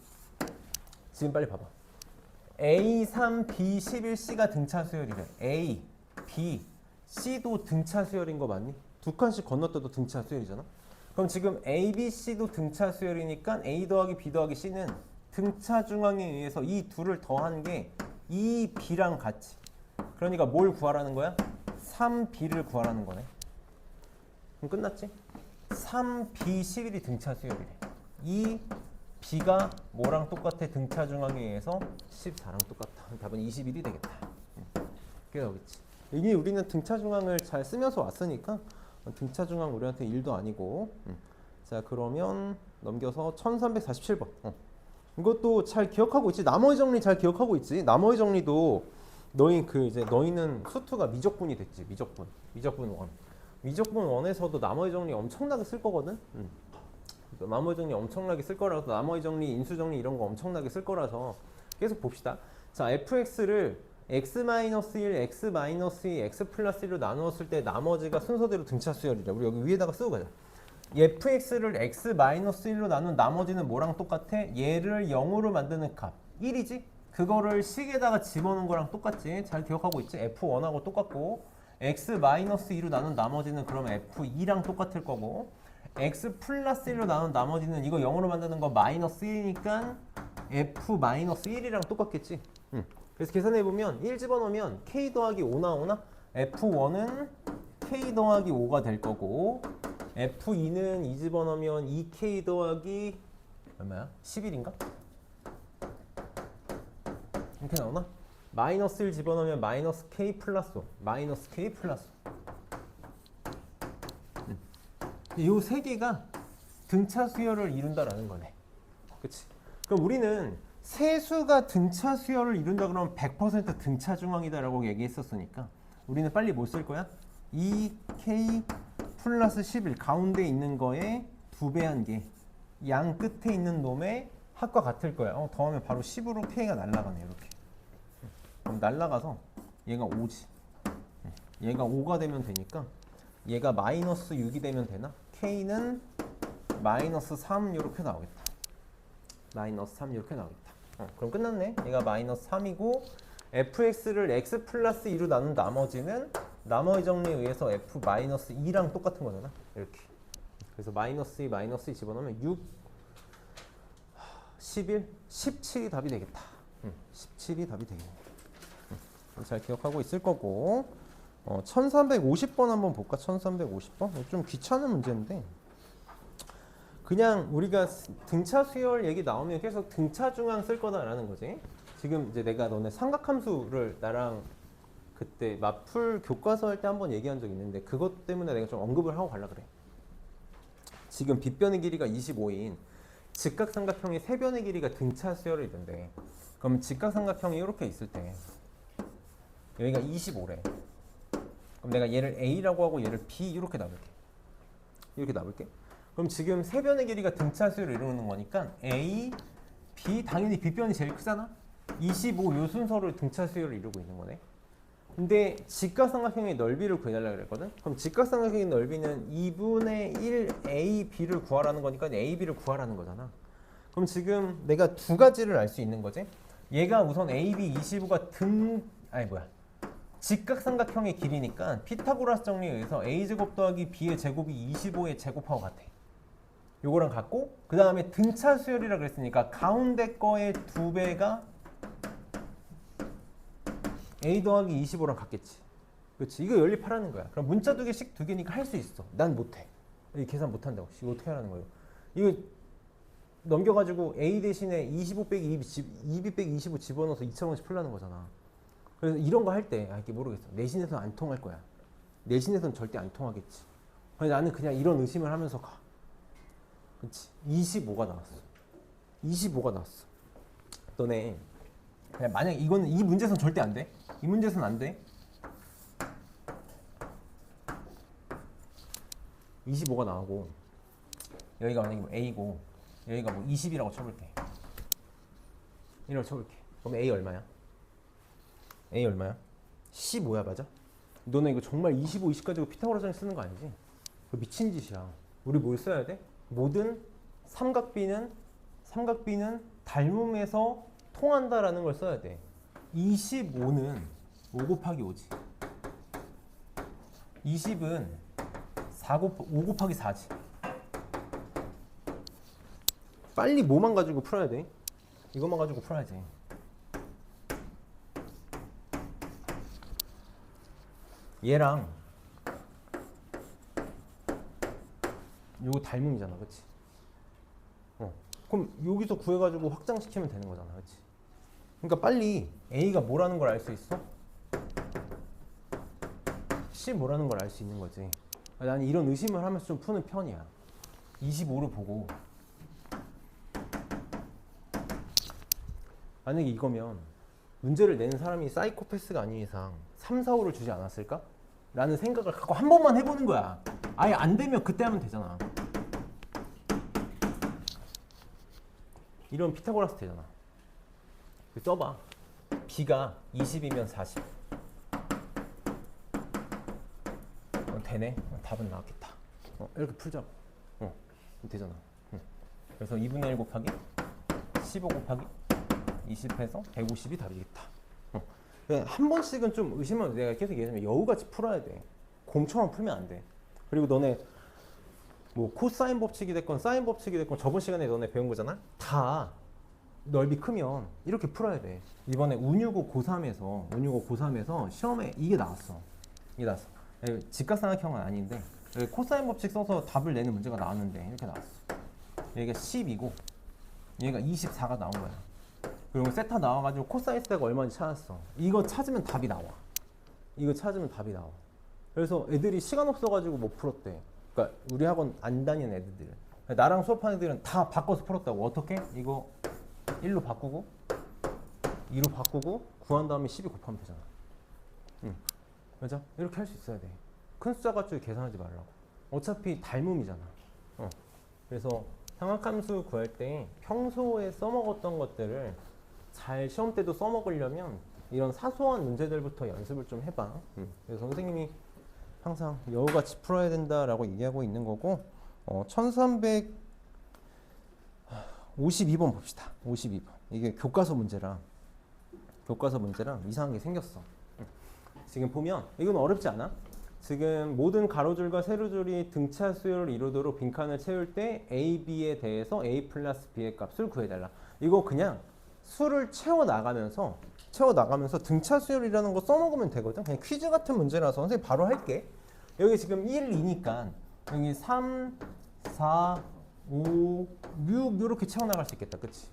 지금 빨리 봐봐. A, 3, B, 11, C가 등차 수열이래. A, B, C도 등차 수열인 거 맞니? 두 칸씩 건너뛰어도 등차 수열이잖아? 그럼 지금 A, B, C도 등차 수열이니까 A 더하기 B 더하기 C는 등차 중앙에 의해서 이 둘을 더한 게 2B랑 같이. 그러니까 뭘 구하라는 거야? 3B를 구하라는 거네. 그럼 끝났지? 3B, 11이 등차 수열이래. 이 B가 뭐랑 똑같아? 등차 중앙에 의해서 14랑 똑같다. 답은 21이 되겠다. 그게 나오겠지. 이게 우리는 등차 중앙을 잘 쓰면서 왔으니까 등차 중앙 우리한테 1도 아니고. 자, 그러면 넘겨서 1347번. 이것도 잘 기억하고 있지? 나머지 정리 잘 기억하고 있지? 나머지 정리도 너희는 수투가 미적분이 됐지. 미적분 1. 미적분 1에서도 나머지 정리 엄청나게 쓸 거거든. 나머지 정리 엄청나게 쓸 거라서, 나머지 정리, 인수 정리 이런 거 엄청나게 쓸 거라서 계속 봅시다. 자, fx를 x-1, x-2, x 플러스 1로 나누었을 때 나머지가 순서대로 등차 수열이래. 우리 여기 위에다가 쓰고 가자. fx를 x-1로 나눈 나머지는 뭐랑 똑같아? 얘를 0으로 만드는 값 1이지? 그거를 식에다가 집어넣은 거랑 똑같지? 잘 기억하고 있지? f1하고 똑같고, x-2로 나눈 나머지는 그러면 f2랑 똑같을 거고, x 플러스 1로 나눈 나머지는 이거 0으로 만드는 거 마이너스 1이니까 f-1이랑 똑같겠지? 그래서 계산해보면 1 집어넣으면 k 더하기 5 나오나? f1은 k 더하기 5가 될 거고, f2는 2 집어넣으면 2k 더하기 얼마야? 11인가? 이렇게 나오나? 마이너스 1 집어넣으면 마이너스 k 플러스 5. 마이너스 k 플러스 5. 이 세 개가 등차 수열을 이룬다라는 거네. 그치? 그럼 우리는 세수가 등차 수열을 이룬다 그러면 100% 등차 중앙이다라고 얘기했었으니까 우리는 빨리 뭐 쓸 거야? 2k 플러스 11 가운데 있는 거에 2배 한 개, 양 끝에 있는 놈의 합과 같을 거야. 더하면 바로 10으로 k가 날아가네. 이렇게. 그럼 날아가서 얘가 5지. 얘가 5가 되면 되니까 얘가 마이너스 6이 되면 되나? k는 마이너스 3 이렇게 나오겠다. 마이너스 3 이렇게 나오겠다. 그럼 끝났네. 얘가 마이너스 3이고 fx를 x 플러스 2로 나눈 나머지는 나머지 정리에 의해서 f-2랑 똑같은 거잖아. 이렇게. 그래서 마이너스 2, 마이너스 2 집어넣으면 6, 11, 17이 답이 되겠다. 17이 답이 되겠네. 잘 기억하고 있을 거고. 1350번 한번 볼까? 1350번? 좀 귀찮은 문제인데 그냥 우리가 등차 수열 얘기 나오면 계속 등차 중앙 쓸 거다라는 거지. 지금 이제 내가 너네 삼각함수를 나랑 그때 마풀 교과서 할 때 한번 얘기한 적 있는데 그것 때문에 내가 좀 언급을 하고 가려고 그래. 지금 빗변의 길이가 25인 직각삼각형의 세변의 길이가 등차 수열이던데, 그럼 직각삼각형이 이렇게 있을 때 여기가 25래. 그럼 내가 얘를 A라고 하고 얘를 B 이렇게 나눌게. 이렇게 나눌게. 그럼 지금 세 변의 길이가 등차 수열을 이루는 거니까 A, B, 당연히 B변이 제일 크잖아? 25 요 순서를 등차 수열을 이루고 있는 거네. 근데 직각삼각형의 넓이를 구해달라고 그랬거든? 그럼 직각삼각형의 넓이는 2분의 1 A, B를 구하라는 거니까 A, B를 구하라는 거잖아. 그럼 지금 내가 두 가지를 알 수 있는 거지? 얘가 우선 A, B 25가 직각삼각형의 길이니까 피타고라스 정리에 의해서 A제곱 더하기 B의 제곱이 25의 제곱하고 같아. 요거랑 같고 그 다음에 등차 수열이라 그랬으니까 가운데 거의 2배가 A 더하기 25랑 같겠지. 그렇지. 이거 연립하라는 거야. 그럼 문자 두 개씩 두 개니까 할 수 있어. 난 못해. 이 계산 못한다고. 이거 어떻게 하라는 거예요? 이거 넘겨가지고 A 대신에 25 빼기 2B 빼기 25 집어넣어서 2,000원씩 풀라는 거잖아. 그래서 이런 거 할 때 이게 모르겠어. 내신에서는 안 통할 거야. 내신에서는 절대 안 통하겠지. 그래서 나는 그냥 이런 의심을 하면서 가. 그렇지. 25가 나왔어. 25가 나왔어. 너네 그냥 만약 이거는 이 문제선 절대 안 돼. 이 문제선 안 돼. 25가 나오고 여기가 만약에 뭐 A고 여기가 뭐 20이라고 쳐볼게. 이라고 쳐볼게. 그럼 A 얼마야? A 얼마야? 15야 맞아? 너네 이거 정말 25, 20 가지고 피타고라스 정리 쓰는 거 아니지? 그거 미친 짓이야. 우리 뭘 써야 돼? 모든 삼각비는 닮음에서 통한다라는 걸 써야 돼. 25는 5 곱하기 5지. 20은 5 곱하기 4지. 빨리 뭐만 가지고 풀어야 돼? 이것만 가지고 풀어야지. 얘랑 요거 닮음이잖아, 그치? 그럼 여기서 구해가지고 확장시키면 되는 거잖아, 그치? 그러니까 빨리 A가 뭐라는 걸 알 수 있어? C 뭐라는 걸 알 수 있는 거지. 나는 이런 의심을 하면서 좀 푸는 편이야. 25를 보고 만약에 이거면 문제를 내는 사람이 사이코패스가 아닌 이상 3, 4, 5를 주지 않았을까? 라는 생각을 갖고 한 번만 해보는 거야. 아예 안 되면 그때 하면 되잖아. 이런 피타고라스 되잖아. 써봐. B가 20이면 40. 되네. 답은 나왔겠다. 이렇게 풀자고. 되잖아. 그래서 2분의 1 곱하기 15 곱하기 20해서 150이 답이겠다. 한 번씩은 좀 의심을 내가 계속 얘기하면 여우같이 풀어야 돼. 곰처럼 풀면 안 돼. 그리고 너네 뭐 코사인 법칙이 됐건 사인 법칙이 됐건 저번 시간에 너네 배운 거잖아. 다 넓이 크면 이렇게 풀어야 돼. 이번에 운유고 고3에서 시험에 이게 나왔어. 직각삼각형은 아닌데 코사인 법칙 써서 답을 내는 문제가 나왔는데 이렇게 나왔어. 얘가 10이고 얘가 24가 나온 거야. 그리고 세타 나와가지고 코사인 세타가 얼마인지 찾았어. 이거 찾으면 답이 나와. 그래서 애들이 시간 없어가지고 못 풀었대. 그러니까 우리 학원 안 다니는 애들. 나랑 수업하는 애들은 다 바꿔서 풀었다고. 어떻게? 이거 1로 바꾸고 2로 바꾸고 구한 다음에 12 곱하면 되잖아. 맞아? 이렇게 할 수 있어야 돼. 큰 숫자 가지고 계산하지 말라고. 어차피 닮음이잖아. 그래서 삼각함수 구할 때 평소에 써먹었던 것들을 잘 시험 때도 써먹으려면 이런 사소한 문제들부터 연습을 좀 해봐. 그래서 선생님이 항상 여우같이 풀어야 된다라고 얘기하고 있는 거고 1352번 봅시다. 52번. 이게 교과서 문제랑 이상한 게 생겼어. 지금 보면 이건 어렵지 않아? 지금 모든 가로줄과 세로줄이 등차 수열을 이루도록 빈칸을 채울 때 A, B에 대해서 A 플러스 B의 값을 구해달라. 이거 그냥 수를 채워나가면서 등차 수열이라는 거 써먹으면 되거든. 그냥 퀴즈 같은 문제라서 선생님 바로 할게. 여기 지금 1, 2니까 여기 3, 4, 5, 6 이렇게 채워나갈 수 있겠다. 그치?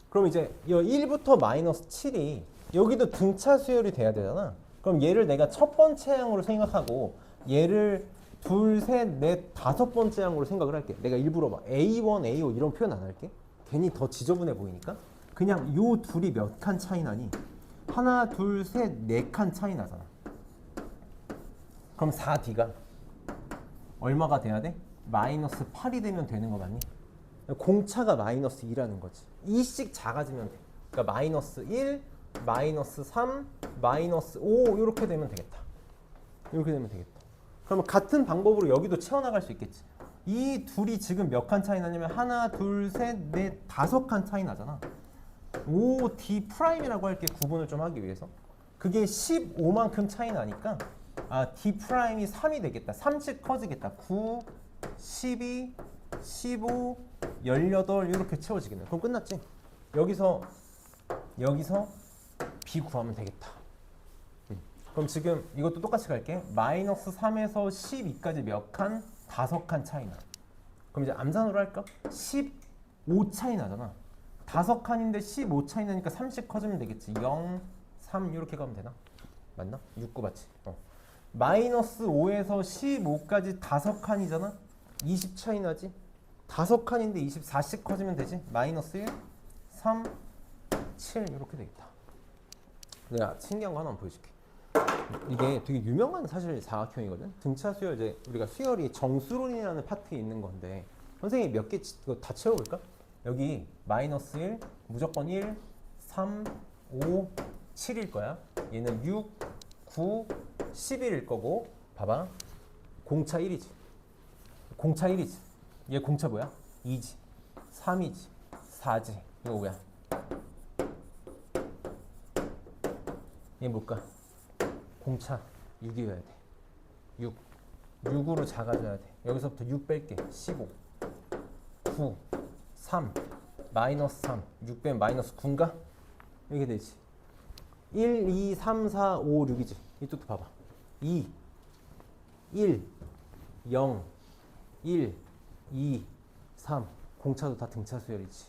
그럼 이제 1부터 마이너스 7이 여기도 등차 수열이 돼야 되잖아. 그럼 얘를 내가 첫 번째 항으로 생각하고 얘를 둘, 셋, 넷, 다섯 번째 항으로 생각을 할게. 내가 일부러 막 A1, A5 이런 표현 안 할게. 괜히 더 지저분해 보이니까. 그냥 요 둘이 몇 칸 차이 나니? 하나, 둘, 셋, 네 칸 차이 나잖아. 그럼 4D가 얼마가 돼야 돼? 마이너스 8이 되면 되는 거 맞니? 공차가 마이너스 2라는 거지. 2씩 작아지면 돼. 그러니까 마이너스 1, 마이너스 3, 마이너스 5 이렇게 되면 되겠다. 이렇게 되면 되겠다. 그러면 같은 방법으로 여기도 채워나갈 수 있겠지. 이 둘이 지금 몇 칸 차이 나냐면 하나, 둘, 셋, 넷, 5칸 차이 나잖아. 5D 프라임이라고 할게, 구분을 좀 하기 위해서. 그게 15만큼 차이 나니까 D 프라임이 3이 되겠다. 3씩 커지겠다. 9, 12, 15, 18 이렇게 채워지겠네. 그럼 끝났지? 여기서 B 구하면 되겠다. 그럼 지금 이것도 똑같이 갈게. 마이너스 3에서 12까지 몇 칸? 5칸 차이 나. 그럼 이제 암산으로 할까? 15 차이 나잖아. 5칸인데 15 차이 나니까 3씩 커지면 되겠지. 0, 3 이렇게 가면 되나? 맞나? 6, 9 맞지? 마이너스 5에서 15까지 5칸이잖아? 20 차이 나지? 5칸인데 24씩 커지면 되지? 마이너스 1, 3, 7 이렇게 되겠다. 내가 신기한 거 하나만 보여줄게. 이게 되게 유명한 사실 사각형이거든. 등차 수열, 이제 우리가 수열이 정수론이라는 파트에 있는 건데 선생님이 몇 개 다 채워볼까? 여기 마이너스 1, 무조건 1, 3, 5, 7일 거야. 얘는 6, 9, 11일 거고 봐봐. 공차 1이지. 공차 1이지. 얘 공차 뭐야? 2지. 3이지. 4지. 이거 뭐야? 얘 뭘까? 공차 6이어야 돼. 6. 6으로 작아져야 돼. 여기서부터 6 뺄게. 15. 9. 3. 마이너스 3. 6 빼면 마이너스 9인가? 이렇게 되지. 1, 2, 3, 4, 5, 6이지. 이쪽도 봐봐. 2. 1. 0. 1. 2. 3. 공차도 다 등차 수열이지.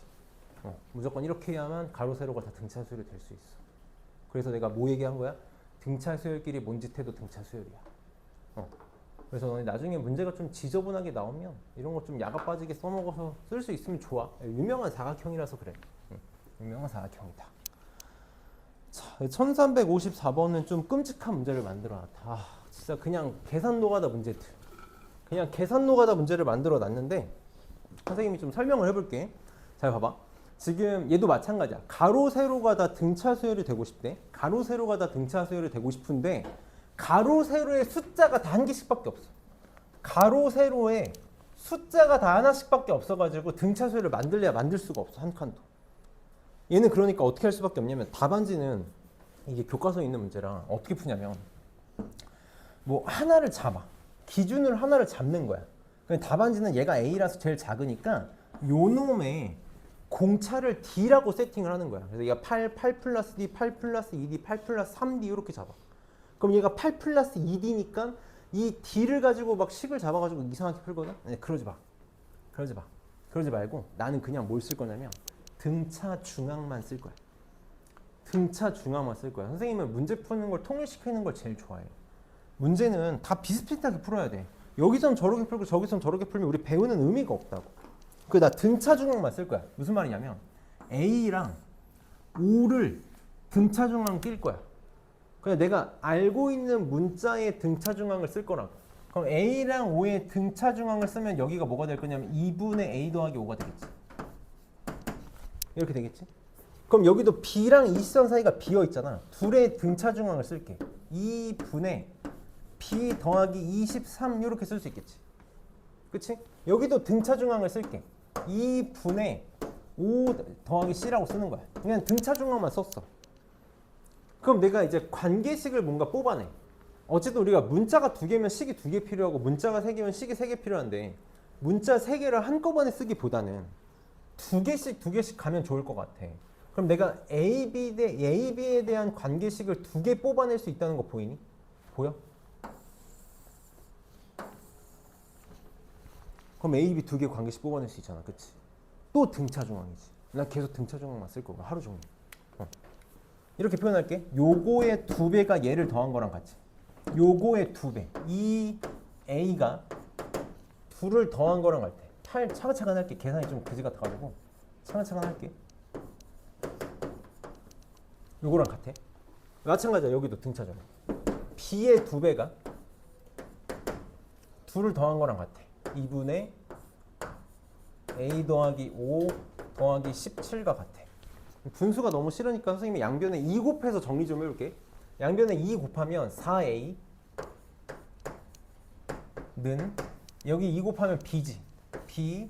무조건 이렇게 해야만 가로 세로가 다 등차 수열이 될 수 있어. 그래서 내가 뭐 얘기한 거야? 등차 수열끼리 뭔 짓 해도 등차 수열이야. 그래서 너네 나중에 문제가 좀 지저분하게 나오면 이런 거 좀 야가 빠지게 써먹어서 쓸 수 있으면 좋아. 유명한 사각형이라서 그래. 유명한 사각형이다. 자, 1354번은 좀 끔찍한 문제를 만들어놨다. 진짜 그냥 계산 노가다 문제들. 그냥 계산 노가다 문제를 만들어 놨는데 선생님이 좀 설명을 해볼게. 잘 봐봐. 지금 얘도 마찬가지야. 가로 세로가 다 등차 수열이 되고 싶대. 가로 세로가 다 등차 수열이 되고 싶은데 가로 세로의 숫자가 다 한 개씩밖에 없어. 가로 세로에 숫자가 다 하나씩밖에 없어가지고 등차 수열을 만들래야 만들 수가 없어. 한 칸도. 얘는 그러니까 어떻게 할 수밖에 없냐면 답안지는 이게 교과서에 있는 문제랑 어떻게 푸냐면 뭐 하나를 잡아. 기준을 하나를 잡는 거야. 답안지는 얘가 A라서 제일 작으니까 요 놈의 공차를 D라고 세팅을 하는 거야. 그래서 얘가 8 플러스 D, 8 플러스 2D, 8 플러스 3D 이렇게 잡아. 그럼 얘가 8 플러스 2D니까 이 D를 가지고 막 식을 잡아가지고 이상하게 풀거든? 아니, 그러지 마. 그러지 말고 나는 그냥 뭘 쓸 거냐면 등차 중앙만 쓸 거야. 등차 중앙만 쓸 거야. 선생님은 문제 푸는 걸 통일시키는 걸 제일 좋아해요. 문제는 다 비슷비슷하게 풀어야 돼. 여기선 저렇게 풀고 저기선 저렇게 풀면 우리 배우는 의미가 없다고. 그 나 등차 중앙만 쓸 거야. 무슨 말이냐면 A랑 O를 등차 중앙 낄 거야. 그냥 내가 알고 있는 문자의 등차 중앙을 쓸 거라고. 그럼 A랑 O의 등차 중앙을 쓰면 여기가 뭐가 될 거냐면 2분의 A 더하기 5가 되겠지. 이렇게 되겠지. 그럼 여기도 B랑 이 시선 사이가 비어 있잖아. 둘의 등차 중앙을 쓸게. 2분의 B 더하기 23 이렇게 쓸 수 있겠지. 그치? 여기도 등차 중앙을 쓸게. 2분의 5 더하기 C라고 쓰는 거야. 그냥 등차 중앙만 썼어. 그럼 내가 이제 관계식을 뭔가 뽑아내. 어쨌든 우리가 문자가 2개면 식이 2개 필요하고 문자가 3개면 식이 3개 필요한데 문자 3개를 한꺼번에 쓰기보다는 2개씩 가면 좋을 것 같아. 그럼 내가 AB에 대한 관계식을 2개 뽑아낼 수 있다는 거 보이니? 보여? 그럼 A, B 2개 관계식 뽑아낼 수 있잖아. 그치? 또 등차 중앙이지. 난 계속 등차 중앙만 쓸 거고 하루 종일. 이렇게 표현할게. 요거의 2배가 얘를 더한 거랑 같이. 요거의 2배. 이 A가 2를 더한 거랑 같아. 차근차근 할게. 계산이 좀 그지 같아가지고 차근차근 할게. 요거랑 같아. 마찬가지야. 여기도 등차 중앙. B의 2배가 9를 더한 거랑 같아. 2분의 a 더하기 5 더하기 17과 같아. 분수가 너무 싫으니까 선생님이 양변에 2 곱해서 정리 좀 해볼게. 양변에 2 곱하면 4a 는 여기 2 곱하면 b지. b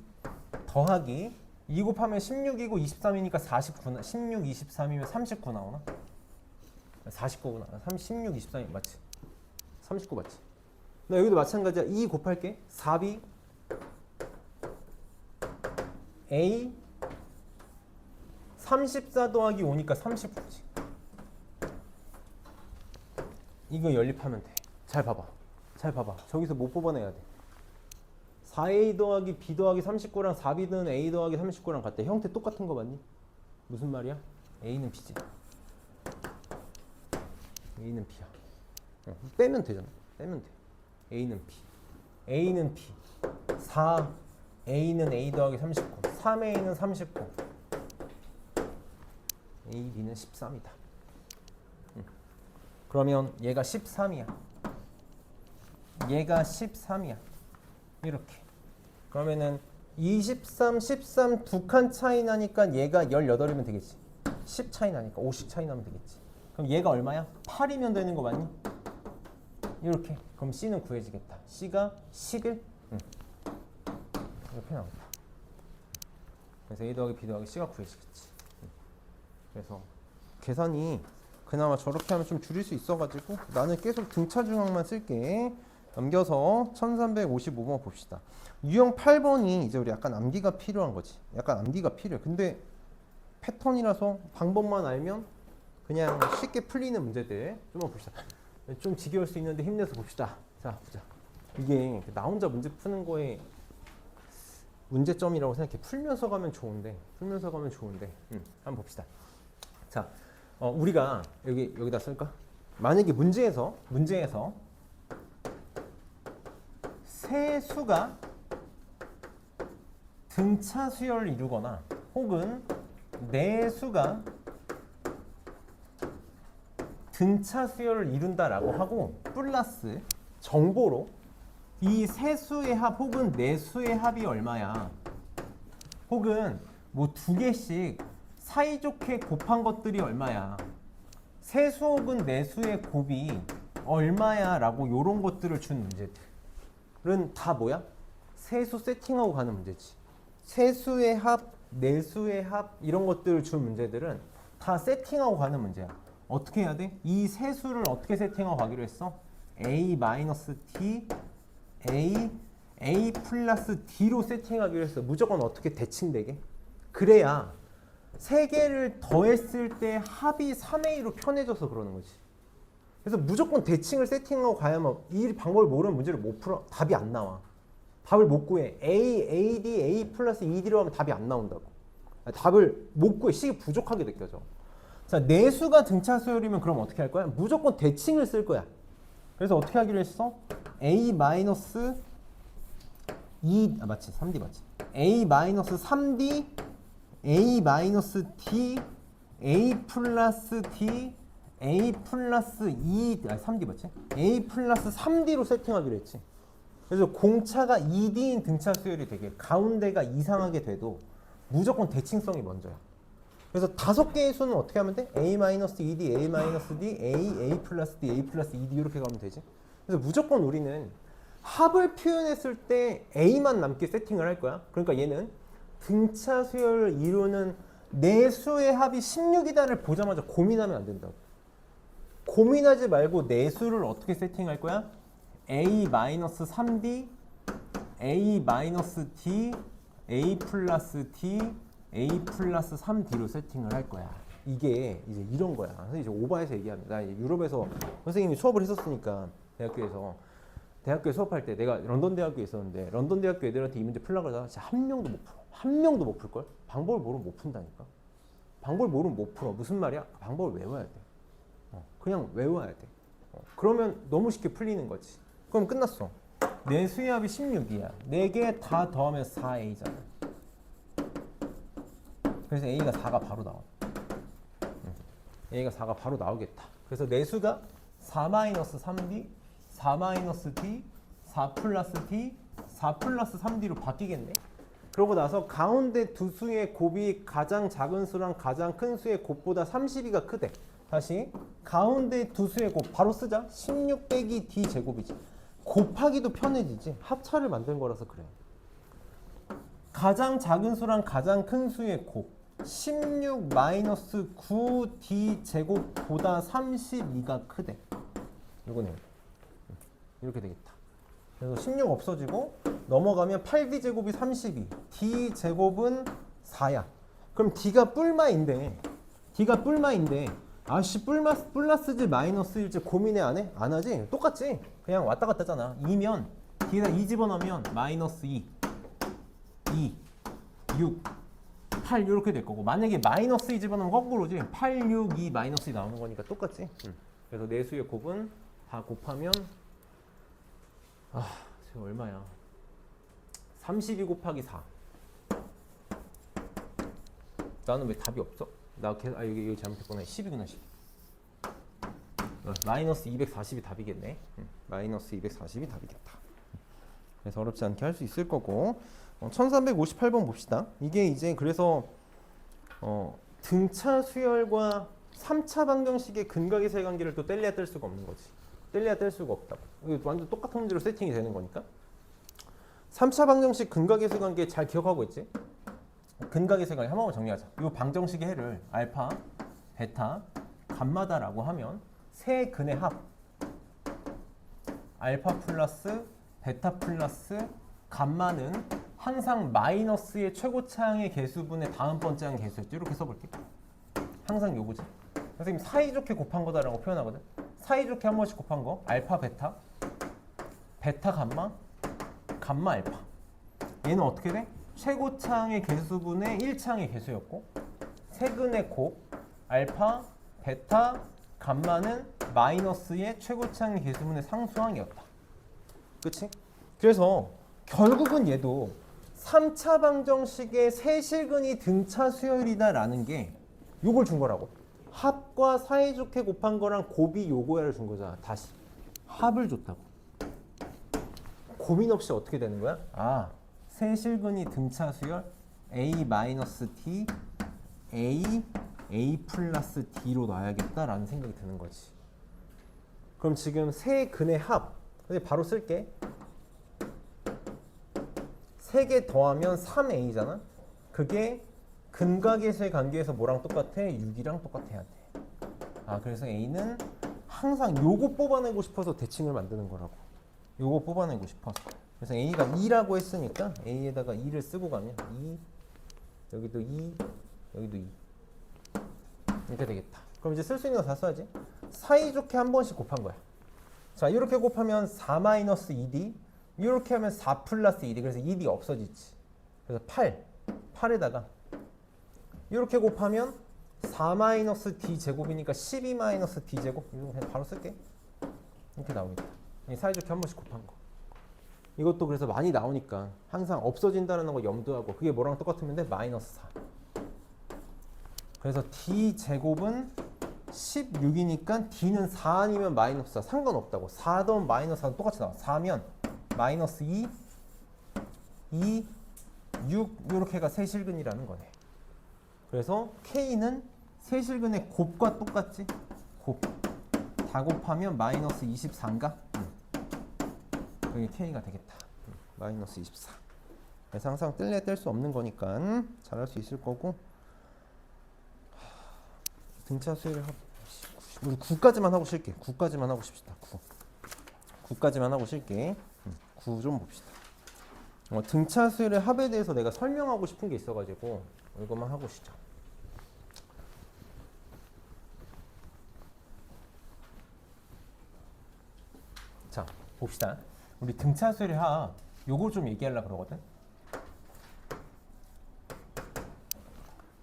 더하기 2 곱하면 16이고 23이니까 49, 16, 23이면 39 나오나? 49구나. 16, 23이 맞지? 39 맞지? 나 여기도 마찬가지야. 2 곱할게. 4b a 34 더하기 5니까 39지. 이거 연립하면 돼. 잘 봐봐. 잘 봐봐. 저기서 못 뽑아내야 돼. 4a 더하기 b 더하기 39랑 4b는 a 더하기 39랑 같대. 형태 똑같은 거 맞니? 무슨 말이야? a는 b지. a는 b야. 빼면 되잖아. 빼면 돼. a는 b. a는 b. 4 a는 a 더하기 39. 3a는 39. a, b는 13이다. 그러면 얘가 13이야. 얘가 13이야. 이렇게. 그러면은 23, 13 두 칸 차이 나니까 얘가 18이면 되겠지. 10 차이 나니까 50 차이 나면 되겠지. 그럼 얘가 얼마야? 8이면 되는 거 맞니? 이렇게. 그럼 C는 구해지겠다. C가 11? 응. 이렇게 나온다. 그래서 A 더하기 B 더하기 C가 구해지겠지. 응. 그래서 계산이 그나마 저렇게 하면 좀 줄일 수 있어가지고 나는 계속 등차 중앙만 쓸게. 넘겨서 1355번 봅시다. 유형 8번이 이제 우리 약간 암기가 필요한 거지. 약간 암기가 필요해. 근데 패턴이라서 방법만 알면 그냥 쉽게 풀리는 문제들 좀만 봅시다. 좀 지겨울 수 있는데 힘내서 봅시다. 자, 보자. 이게 나 혼자 문제 푸는 거에 문제점이라고 생각해. 풀면서 가면 좋은데. 한번 봅시다. 자, 우리가 여기다 쓸까? 만약에 문제에서 세 수가 등차 수열을 이루거나 혹은 네 수가 등차 수열을 이룬다라고 하고 플러스 정보로 이 세 수의 합 혹은 네 수의 합이 얼마야? 혹은 뭐 두 개씩 사이좋게 곱한 것들이 얼마야? 세 수 혹은 네 수의 곱이 얼마야? 라고 요런 것들을 준 문제들은 다 뭐야? 세 수 세팅하고 가는 문제지. 세 수의 합, 네 수의 합 이런 것들을 준 문제들은 다 세팅하고 가는 문제야. 어떻게 해야 돼? 이 세 수를 어떻게 세팅하고 가기로 했어? a-t, a 플러스 d로 세팅하기로 했어. 무조건 어떻게 대칭되게? 그래야 세 개를 더했을 때 합이 3a로 편해져서 그러는 거지. 그래서 무조건 대칭을 세팅하고 가야만 이 방법을 모르면 문제를 못 풀어. 답이 안 나와. 답을 못 구해. a 플러스 ed로 하면 답이 안 나온다고. 답을 못 구해. 식이 부족하게 느껴져. 자, 네 수가 등차 수열이면 그럼 어떻게 할 거야? 무조건 대칭을 쓸 거야. 그래서 어떻게 하기로 했어? a 마이너스 2, 맞지? 3d 맞지? a 마이너스 3d, a 마이너스 d, a 플러스 d, a 플러스 2, 3d 맞지? a 플러스 3d로 세팅하기로 했지. 그래서 공차가 2d인 등차 수열이 되게 가운데가 이상하게 돼도 무조건 대칭성이 먼저야. 그래서 5개의 수는 어떻게 하면 돼? a-ed, a-d, a 플러스 d, a 플러스 ed 이렇게 가면 되지. 그래서 무조건 우리는 합을 표현했을 때 a만 남게 세팅을 할 거야. 그러니까 얘는 등차 수열을 이루는 네 수의 합이 16이다를 보자마자 고민하면 안 된다고. 고민하지 말고 네 수를 어떻게 세팅할 거야? a-3d, a-d, a 플러스 d, a 플러스 3d로 세팅을 할 거야. 이게 이제 이런 거야. 선생님 이제 오버해서 얘기합니다. 나 유럽에서 선생님이 수업을 했었으니까 대학교에 수업할 때 내가 런던 대학교에 있었는데 런던 대학교 애들한테 이 문제 풀라고 하다가 진짜 한 명도 못 풀걸? 방법을 모르면 못 푼다니까. 방법을 모르면 못 풀어. 무슨 말이야? 방법을 외워야 돼. 그냥 외워야 돼. 그러면 너무 쉽게 풀리는 거지. 그럼 끝났어. 내 수의 합이 16이야. 4개 다 더하면 4a잖아. 그래서 a가 4가 바로 나와. a가 4가 바로 나오겠다. 그래서 내 수가 4-3d, 4-d, 4 플러스 D 4 플러스 3D로 바뀌겠네. 그러고 나서 가운데 두 수의 곱이 가장 작은 수랑 가장 큰 수의 곱보다 32가 크대. 다시 가운데 두 수의 곱 바로 쓰자. 16 빼기 D 제곱이지. 곱하기도 편해지지. 합차를 만든 거라서 그래. 가장 작은 수랑 가장 큰 수의 곱 16 마이너스 9D 제곱보다 32가 크대. 이거네. 이렇게 되겠다. 그래서 16 없어지고 넘어가면 8D 제곱이 32, D 제곱은 4야. 그럼 D가 뿔마인데 아씨 플러스지 마이너스일지 고민해 안 해? 안 하지? 똑같지? 그냥 왔다 갔다 하잖아. 2면 D에다 2 집어넣으면 마이너스 2, 6, 8 이렇게 될 거고, 만약에 마이너스 2 집어넣으면 거꾸로지. 8, 6, 2 마이너스 2 나오는 거니까 똑같지? 그래서 내수의 곱은 다 곱하면 지금 얼마야? 32 곱하기 4. 나는 왜 답이 없어? 여기 잘못했구나. 10이구나 10. 마이너스 240이 답이겠네. 마이너스 240이 답이겠다. 그래서 어렵지 않게 할 수 있을 거고. 1358번 봅시다. 이게 이제 그래서 등차 수열과 3차 방정식의 근각의 관계를 또 뗄래야 뗄 수가 없는 거지. 뗄래야 뗄 수가 없다고. 이거 완전 똑같은 문제로 세팅이 되는 거니까. 3차 방정식 근각의 관계 잘 기억하고 있지? 근각의 관계 한 번만 정리하자. 이 방정식의 해를 알파, 베타, 감마다라고 하면 세 근의 합 알파 플러스 베타 플러스 감마는 항상 마이너스의 최고차항의 개수분의 다음 번째 항 개수였죠. 이렇게 써볼게. 항상 요거지. 선생님 사이좋게 곱한 거다라고 표현하거든. 사이좋게 한 번씩 곱한 거 알파 베타, 베타 감마, 감마 알파. 얘는 어떻게 돼? 최고차항의 개수분의 1차항의 개수였고, 세근의 곱 알파, 베타, 감마는 마이너스의 최고차항의 개수분의 상수항이었다. 그치? 그래서 결국은 얘도 3차 방정식의 세실근이 등차 수열이다라는 게 요걸 준 거라고. 합과 사이좋게 곱한 거랑 곱이 요거야를 준 거잖아. 다시 합을 줬다고. 고민 없이 어떻게 되는 거야? 세실근이 등차 수열 A-T A 플러스 D로 놔야겠다라는 생각이 드는 거지. 그럼 지금 세 근의 합 바로 쓸게. 3개 더하면 3A잖아. 그게 근각의 세 관계에서 뭐랑 똑같아? 6이랑 똑같아야 돼. 그래서 A는 항상 요거 뽑아내고 싶어서 대칭을 만드는 거라고. 요거 뽑아내고 싶어서. 그래서 A가 2라고 했으니까 A에다가 2를 쓰고 가면 2, 여기도 2, 여기도 2 이렇게 되겠다. 그럼 이제 쓸 수 있는 거 다 써야지. 사이좋게 한 번씩 곱한 거야. 자, 이렇게 곱하면 4 마이너스 2D, 이렇게 하면 4 플러스 2D. 그래서 2D 없어지지. 그래서 8에다가 이렇게 곱하면 4 마이너스 D 제곱이니까 12 마이너스 D 제곱. 이거 그냥 바로 쓸게. 이렇게 나옵니다. 사이좋게 한 번씩 곱한 거. 이것도 그래서 많이 나오니까 항상 없어진다는 거 염두하고, 그게 뭐랑 똑같으면 돼? 마이너스 4. 그래서 D 제곱은 16이니까 D는 4 아니면 마이너스 4 상관없다고. 4든 마이너스 4든 똑같이 나와. 4면 마이너스 2, 6 이렇게가 세실근이라는 거네. 그래서 K는 세실근의 곱과 똑같지? 곱. 다 곱하면 마이너스 24인가? 그게 K가 되겠다. 마이너스 24. 그래서 항상 뗄래야 뗄 수 없는 거니까 잘할 수 있을 거고. 등차 수열을 우리 9까지만 하고 쉴게. 9까지만 하고 쉽시다. 9까지만 하고 쉴게. 9 좀 봅시다. 등차 수열의 합에 대해서 내가 설명하고 싶은 게 있어가지고 이것만 하고 쉬자. 자, 봅시다. 우리 등차 수열의 합 요거 좀 얘기하려고 그러거든.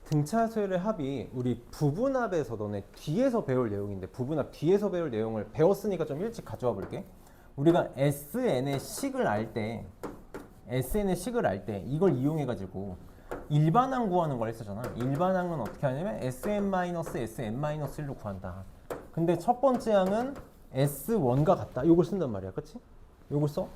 등차 수열의 합이 우리 부분합에서 너네 뒤에서 배울 내용인데, 부분합 뒤에서 배울 내용을 배웠으니까 좀 일찍 가져와 볼게. 우리가 SN의 식을 알 때 이걸 이용해 가지고 일반항 구하는 걸 했었잖아. 일반항은 어떻게 하냐면 SM-SM-1로 구한다. 근데 첫 번째 항은 S1과 같다. 이걸 쓴단 말이야. 그치? 요걸 써.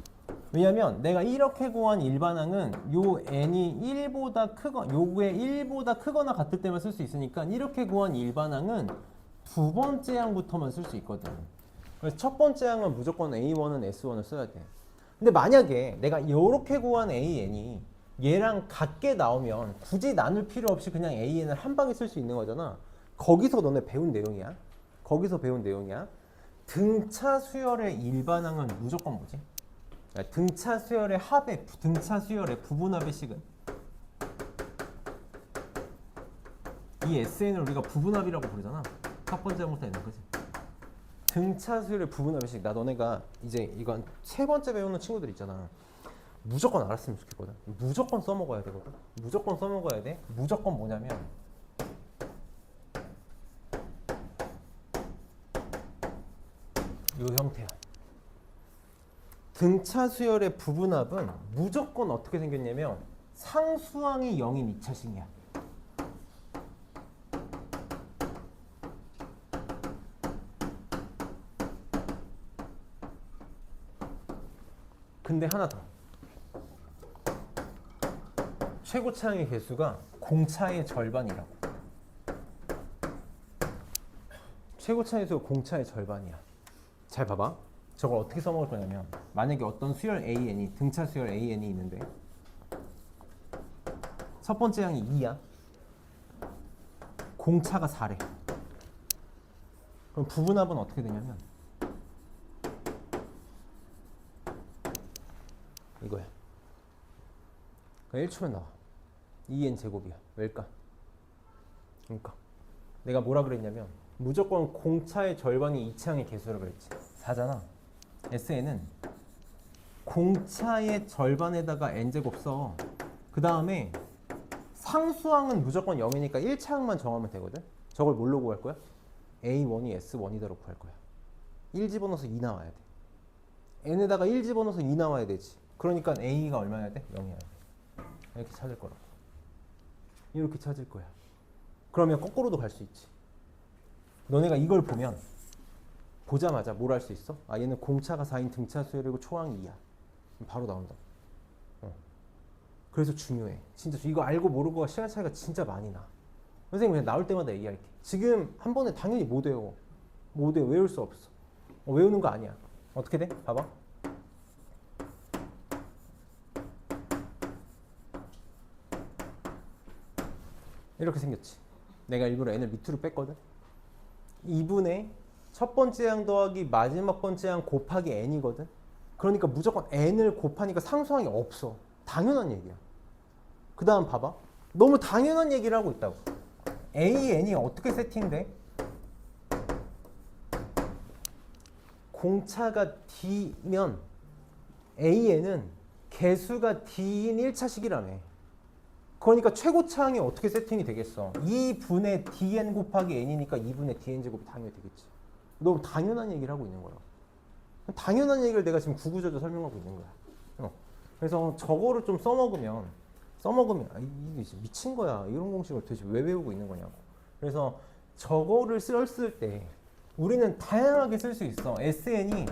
왜냐면 내가 이렇게 구한 일반항은 요 n이 1보다 크거나 요게 1보다 크거나 같을 때만 쓸 수 있으니까 이렇게 구한 일반항은 두 번째 항부터만 쓸 수 있거든. 그래서 첫 번째 항은 무조건 A1은 S1을 써야 돼. 근데 만약에 내가 이렇게 구한 AN이 얘랑 같게 나오면 굳이 나눌 필요 없이 그냥 AN을 한 방에 쓸 수 있는 거잖아. 거기서 너네 배운 내용이야. 거기서 배운 내용이야. 등차 수열의 일반항은 무조건 뭐지? 등차 수열의 합의 등차 수열의 부분합의 식은 이 SN을 우리가 부분합이라고 부르잖아. 첫 번째 항부터 있는 거지. 등차 수열의 부분합의 식. 나 너네가 이제 이건 세 번째 배우는 친구들 있잖아. 무조건 알았으면 좋겠거든. 무조건 써먹어야 되거든. 무조건 써먹어야 돼. 무조건 뭐냐면 이 형태야. 등차 수열의 부분합은 무조건 어떻게 생겼냐면 상수항이 0인 2차식이야. 근데 하나 더. 최고차항의 개수가 공차의 절반이라고. 최고차의 개수가 공차의 절반이야. 잘 봐봐. 저걸 어떻게 써먹을 거냐면 만약에 어떤 수열 AN이 등차 수열 AN이 있는데 첫 번째 항이 2야. 공차가 4래. 그럼 부분합은 어떻게 되냐면 이거야. 그러니까 1초면 나와. 2n 제곱이야. 왜일까? 그러니까 내가 뭐라 그랬냐면 무조건 공차의 절반이 2차항의 개수라고 그랬지. 4잖아. SN은 공차의 절반에다가 n제곱 써. 그 다음에 상수항은 무조건 0이니까 1차항만 정하면 되거든. 저걸 뭘로 구할 거야? A1이 S1이다로 구할 거야. 1 집어넣어서 2 나와야 돼. n에다가 1 집어넣어서 2 나와야 되지. 그러니까 A가 얼마여야 돼? 0이어야 돼. 이렇게 찾을 거라고. 이렇게 찾을 거야. 그러면 거꾸로도 갈 수 있지. 너네가 이걸 보면 보자마자 뭘 할 수 있어? 아, 얘는 공차가 4인 등차 수열이고 초항이 2야. 바로 나온다. 그래서 중요해. 진짜 이거 알고 모르고가 시간 차이가 진짜 많이 나. 선생님 그냥 나올 때마다 얘기할게. 지금 한 번에 당연히 못 외워. 못 외워. 외울 수 없어. 외우는 거 아니야. 어떻게 돼? 봐봐. 이렇게 생겼지. 내가 일부러 n을 밑으로 뺐거든. 2분의 첫 번째 항 더하기 마지막 번째 항 곱하기 n이거든. 그러니까 무조건 n을 곱하니까 상수항이 없어. 당연한 얘기야. 그 다음 봐봐. 너무 당연한 얘기를 하고 있다고. a, n이 어떻게 세팅돼? 공차가 d면 AN은 개수가 D인 1차식이라며. 그러니까 최고차항이 어떻게 세팅이 되겠어? 2분의 DN 곱하기 N이니까 2분의 DN 제곱이 당연히 되겠지. 너무 당연한 얘기를 하고 있는 거야. 당연한 얘기를 내가 지금 구구절절 설명하고 있는 거야. 그래서 저거를 좀 써먹으면 아, 이게 미친 거야. 이런 공식을 도대체 왜 외우고 있는 거냐고. 그래서 저거를 쓸 때 우리는 다양하게 쓸 수 있어. SN이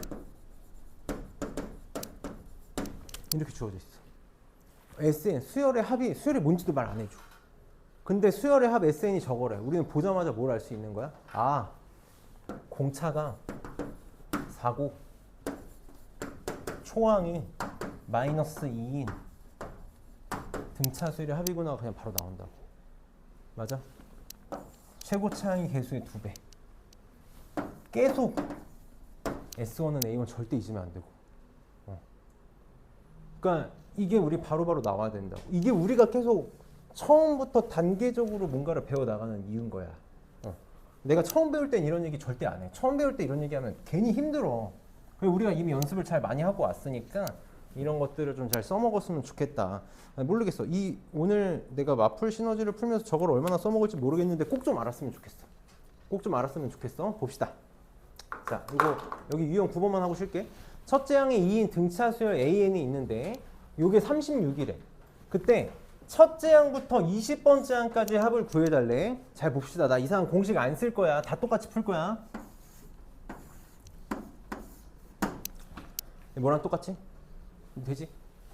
이렇게 주어져 있어. SN, 수열의 합이, 수열이 뭔지도 말 안 해줘. 근데 수열의 합 SN이 저거래. 우리는 보자마자 뭘 알 수 있는 거야? 아, 공차가 4고 초항이 마이너스 2인 등차 수열의 합이구나. 그냥 바로 나온다고. 맞아? 최고차항이 개수의 2배. 계속 S1은 A1 절대 잊으면 안 되고. 그러니까 이게 우리 바로바로 나와야 된다고. 이게 우리가 계속 처음부터 단계적으로 뭔가를 배워나가는 이유인 거야. 내가 처음 배울 땐 이런 얘기 절대 안 해. 처음 배울 때 이런 얘기하면 괜히 힘들어. 그리고 우리가 이미 연습을 잘 많이 하고 왔으니까 이런 것들을 좀 잘 써먹었으면 좋겠다. 모르겠어. 오늘 내가 마플 시너지를 풀면서 저걸 얼마나 써먹을지 모르겠는데 꼭 좀 알았으면 좋겠어. 꼭 좀 알았으면 좋겠어. 봅시다. 자, 이거 여기 유형 9번만 하고 쉴게. 첫째 항에 2인 등차 수열 AN이 있는데 요게 36이래. 그때 첫째 항부터 20번째 항까지 합을 구해달래. 잘 봅시다. 나 이상한 공식 안 쓸 거야. 다 똑같이 풀 거야. 뭐랑 똑같지? 되지?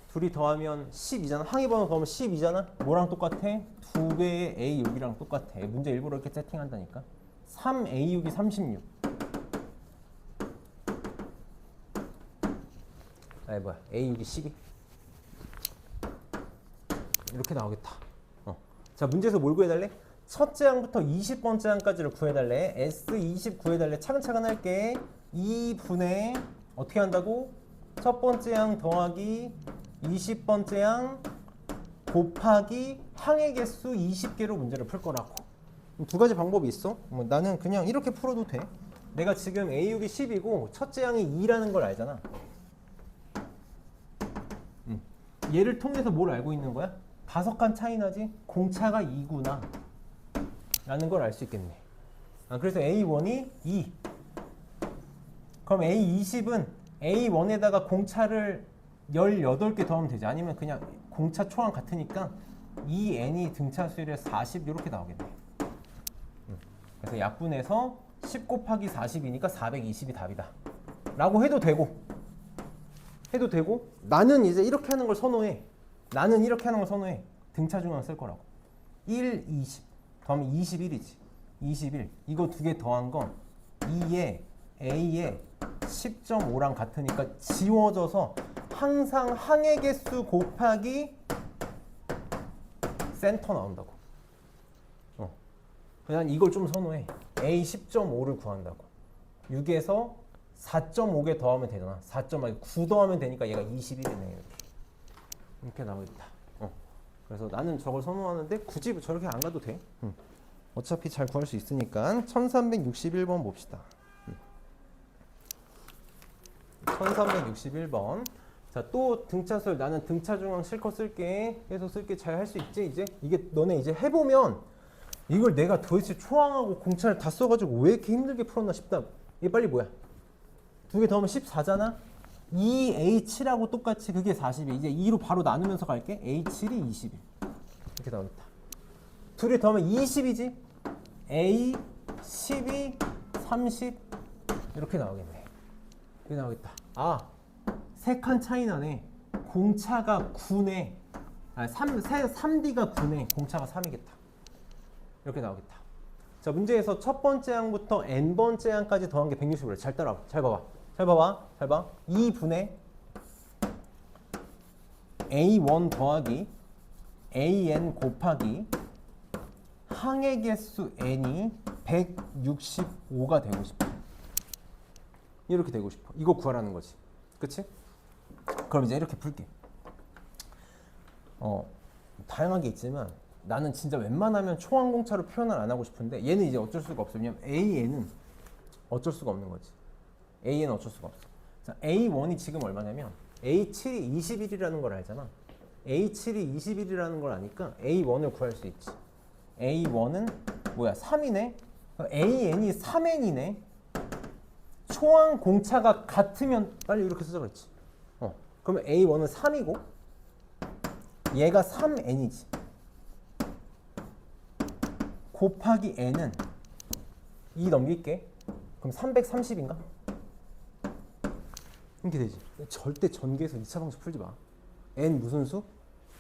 둘이 더하면 12잖아. 항의 번호 더하면 12잖아. 뭐랑 똑같아? 2배의 A6이랑 똑같아. 문제 일부러 이렇게 세팅한다니까. 3A6이 36. 아니 뭐야, A6이 12. 이렇게 나오겠다. 자, 문제에서 뭘 구해달래? 첫째 항부터 20번째 항까지를 구해달래. S20 구해달래. 차근차근 할게. 2분의 어떻게 한다고? 첫 번째 항 더하기 20번째 항 곱하기 항의 개수 20개로 문제를 풀 거라고. 두 가지 방법이 있어. 나는 그냥 이렇게 풀어도 돼. 내가 지금 A6이 10이고 첫째 항이 2라는 걸 알잖아. 얘를 통해서 뭘 알고 있는 거야? 5칸 차이 나지? 공차가 2구나 라는 걸 알 수 있겠네. 그래서 A1이 2. 그럼 A20은 A1에다가 공차를 18개 더하면 되지. 아니면 그냥 공차 초항 같으니까 2n이 등차 수열에 40 이렇게 나오겠네. 그래서 약분해서 10 곱하기 40이니까 420이 답이다 라고 해도 되고 나는 이제 이렇게 하는 걸 선호해. 등차 중앙 쓸 거라고. 1, 20 더하면 21이지. 21 이거 두 개 더한 건 2에 A에 10.5랑 같으니까 지워져서 항상 항의 개수 곱하기 센터 나온다고. 그냥 이걸 좀 선호해. A 10.5를 구한다고. 6에서 4.5개 더하면 되잖아. 4.9 더하면 되니까 얘가 21이네. 이렇게 나오겠다. 그래서 나는 저걸 선호하는데 굳이 저렇게 안 가도 돼. 어차피 잘 구할 수 있으니까 1361번 봅시다. 1361번. 자, 또 등차수열. 나는 등차 중앙 실컷 쓸게. 해서 쓸게. 잘 할 수 있지 이제? 이게 너네 이제 해보면 이걸 내가 도대체 초항하고 공차를 다 써가지고 왜 이렇게 힘들게 풀었나 싶다. 이게 빨리 뭐야? 두 개 더하면 14잖아? 2H7하고 똑같이 그게 40이. 이제 2로 바로 나누면서 갈게. A7이 21. 이렇게 나오겠다. 둘이 더하면 20이지? A12 30 이렇게 나오겠네. 이렇게 나오겠다. 아, 3칸 차이 나네. 공차가 9네. 3D가 9네. 공차가 3이겠다. 이렇게 나오겠다. 자, 문제에서 첫 번째 항부터 n번째 항까지 더한 게 165래. 잘 따라와. 잘 봐봐. 2분의 A1 더하기 AN 곱하기 항의 개수 n이 165가 되고 싶어. 이렇게 되고 싶어. 이거 구하라는 거지. 그치? 그럼 이제 이렇게 풀게. 다양하게 있지만 나는 진짜 웬만하면 초항공차로 표현을 안 하고 싶은데 얘는 이제 어쩔 수가 없어. 왜냐면 AN은 어쩔 수가 없는 거지. A는 어쩔 수가 없어. 자, A1이 지금 얼마냐면 A7이 21이라는 걸 알잖아. A7이 21이라는 걸 아니까 A1을 구할 수 있지. A1은 뭐야? 3이네? AN이 3N이네? 초항 공차가 같으면 빨리 이렇게 쓰자 그랬지. 그러면 A1은 3이고 얘가 3N이지. 곱하기 N은 2 넘길게. 그럼 330인가? 이렇게 되지. 절대 전개에서 2차 방식 풀지 마. N 무슨 수?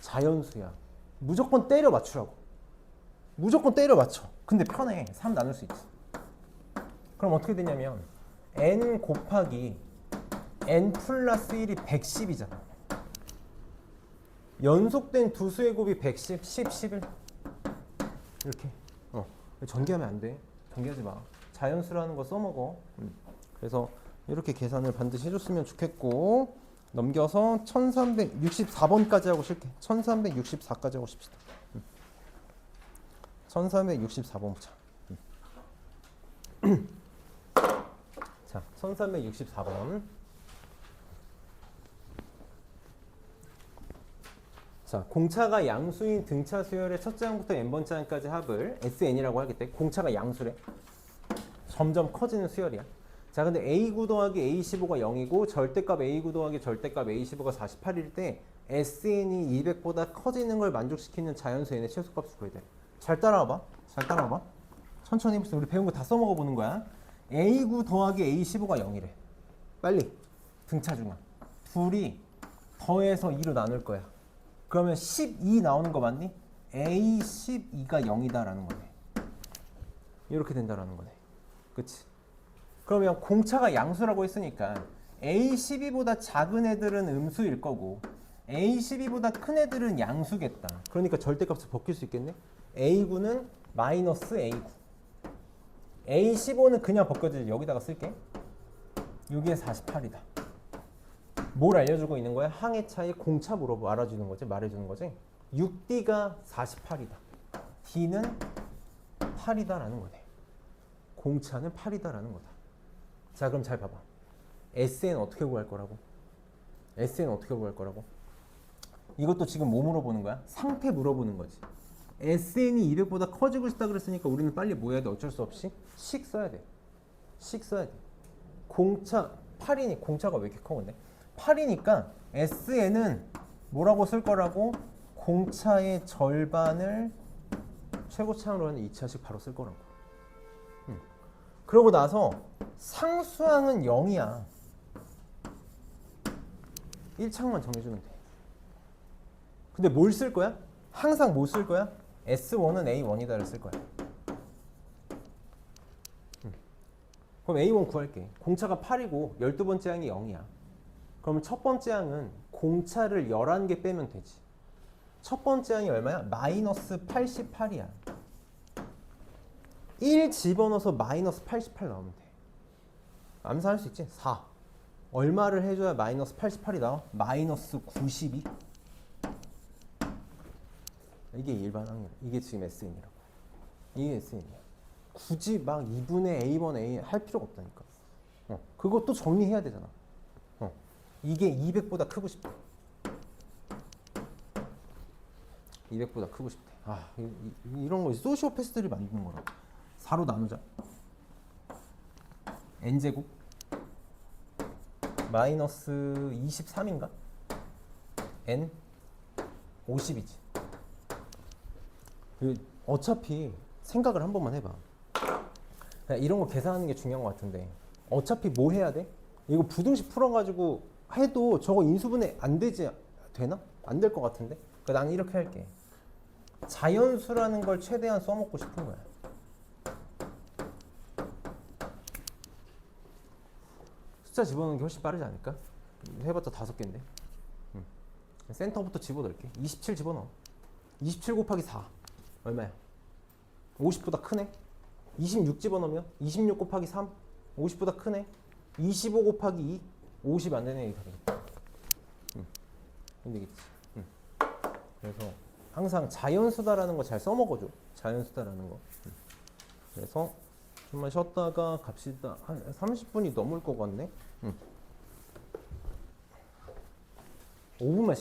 자연수야. 무조건 때려 맞추라고. 무조건 때려 맞춰. 근데 편해. 3 나눌 수 있지. 그럼 어떻게 되냐면 N 곱하기 N 플러스 1이 110이잖아. 연속된 두 수의 곱이 110, 10, 11. 이렇게. 전개하면 안 돼. 전개하지 마. 자연수라는 거 써먹어. 그래서 이렇게 계산을 반드시 해줬으면 좋겠고 넘겨서 1364번까지 하고 쉴게. 1364까지 하고 싶시다. 1364번 보자. 자, 1364번. 자, 공차가 양수인 등차 수열의 첫째 항부터 n번째 항까지 합을 SN이라고 하겠대. 공차가 양수래. 점점 커지는 수열이야. 자, 근데 A9 더하기 A15가 0이고 절대값 A9 더하기 절대값 A15가 48일 때 SN이 200보다 커지는 걸 만족시키는 자연수 n의 최소값을 구해야 돼. 잘 따라와봐. 천천히 해봅시다. 우리 배운 거 다 써먹어 보는 거야. A9 더하기 A15가 0이래. 빨리 등차 중앙. 둘이 더해서 2로 나눌 거야. 그러면 12 나오는 거 맞니? A12가 0이다라는 거네. 이렇게 된다라는 거네. 그치? 그러면 공차가 양수라고 했으니까 A12보다 작은 애들은 음수일 거고 A12보다 큰 애들은 양수겠다. 그러니까 절대값을 벗길 수 있겠네. A9는 마이너스 A9. A15는 그냥 벗겨지지. 여기다가 쓸게. 여기에 48이다. 뭘 알려주고 있는 거야? 항의 차이 공차 알아주는 거지. 말해주는 거지. 6D가 48이다. D는 8이다라는 거네. 공차는 8이다라는 거다. 자, 그럼 잘 봐봐. SN 어떻게 구할 거라고? SN 어떻게 구할 거라고? 이것도 지금 뭐 물어보는 거야? 상태 물어보는 거지. SN이 200보다 커지고 싶다 그랬으니까 우리는 빨리 뭐 해야 돼? 어쩔 수 없이 식 써야 돼. 식 써야 돼. 공차 8이니 공차가 왜 이렇게 커 근데? 8이니까 SN은 뭐라고 쓸 거라고? 공차의 절반을 최고차항으로 하는 2차식 바로 쓸 거라고. 그러고 나서 상수항은 0이야. 1창만 정해주면 돼. 근데 뭘 쓸 거야? 항상 뭐 쓸 거야? S1은 A1이다를 쓸 거야. 그럼 A1 구할게. 공차가 8이고 12번째 항이 0이야. 그러면 첫 번째 항은 공차를 11개 빼면 되지. 첫 번째 항이 얼마야? 마이너스 88이야. 1 집어넣어서 마이너스 88 나오면 돼. 암산할 수 있지? 4. 얼마를 해줘야 마이너스 88이 나와? 마이너스 92. 이게 일반 확률. 이게 지금 SN이라고. 이게 SN이야. 굳이 막 2분의 A1, A 할 필요가 없다니까. 그것도 정리해야 되잖아. 이게 200보다 크고 싶대. 200보다 크고 싶대. 아, 이런 거 소시오패스들이 만드는 거라고. 4로 나누자. n제곱 마이너스 23인가? n 50이지. 어차피 생각을 한 번만 해봐. 이런 거 계산하는 게 중요한 것 같은데 어차피 뭐 해야 돼? 이거 부등식 풀어가지고 해도 저거 인수분해 안 되지. 되나? 안 될 것 같은데? 그러니까 나는 이렇게 할게. 자연수라는 걸 최대한 써먹고 싶은 거야. 숫자 집어넣는 게 훨씬 빠르지 않을까? 해봤자 5개인데. 센터부터 집어넣을게. 27 집어넣어. 27 곱하기 4 얼마야? 50보다 크네. 26 집어넣으면 26 곱하기 3 50보다 크네. 25 곱하기 2 50 안 되네. 이게 다 되겠지. 그래서 항상 자연수다라는 거 잘 써먹어줘. 자연수다라는 거. 그래서 좀만 쉬었다가 갑시다. 한 30분이 넘을 것 같네. 5분만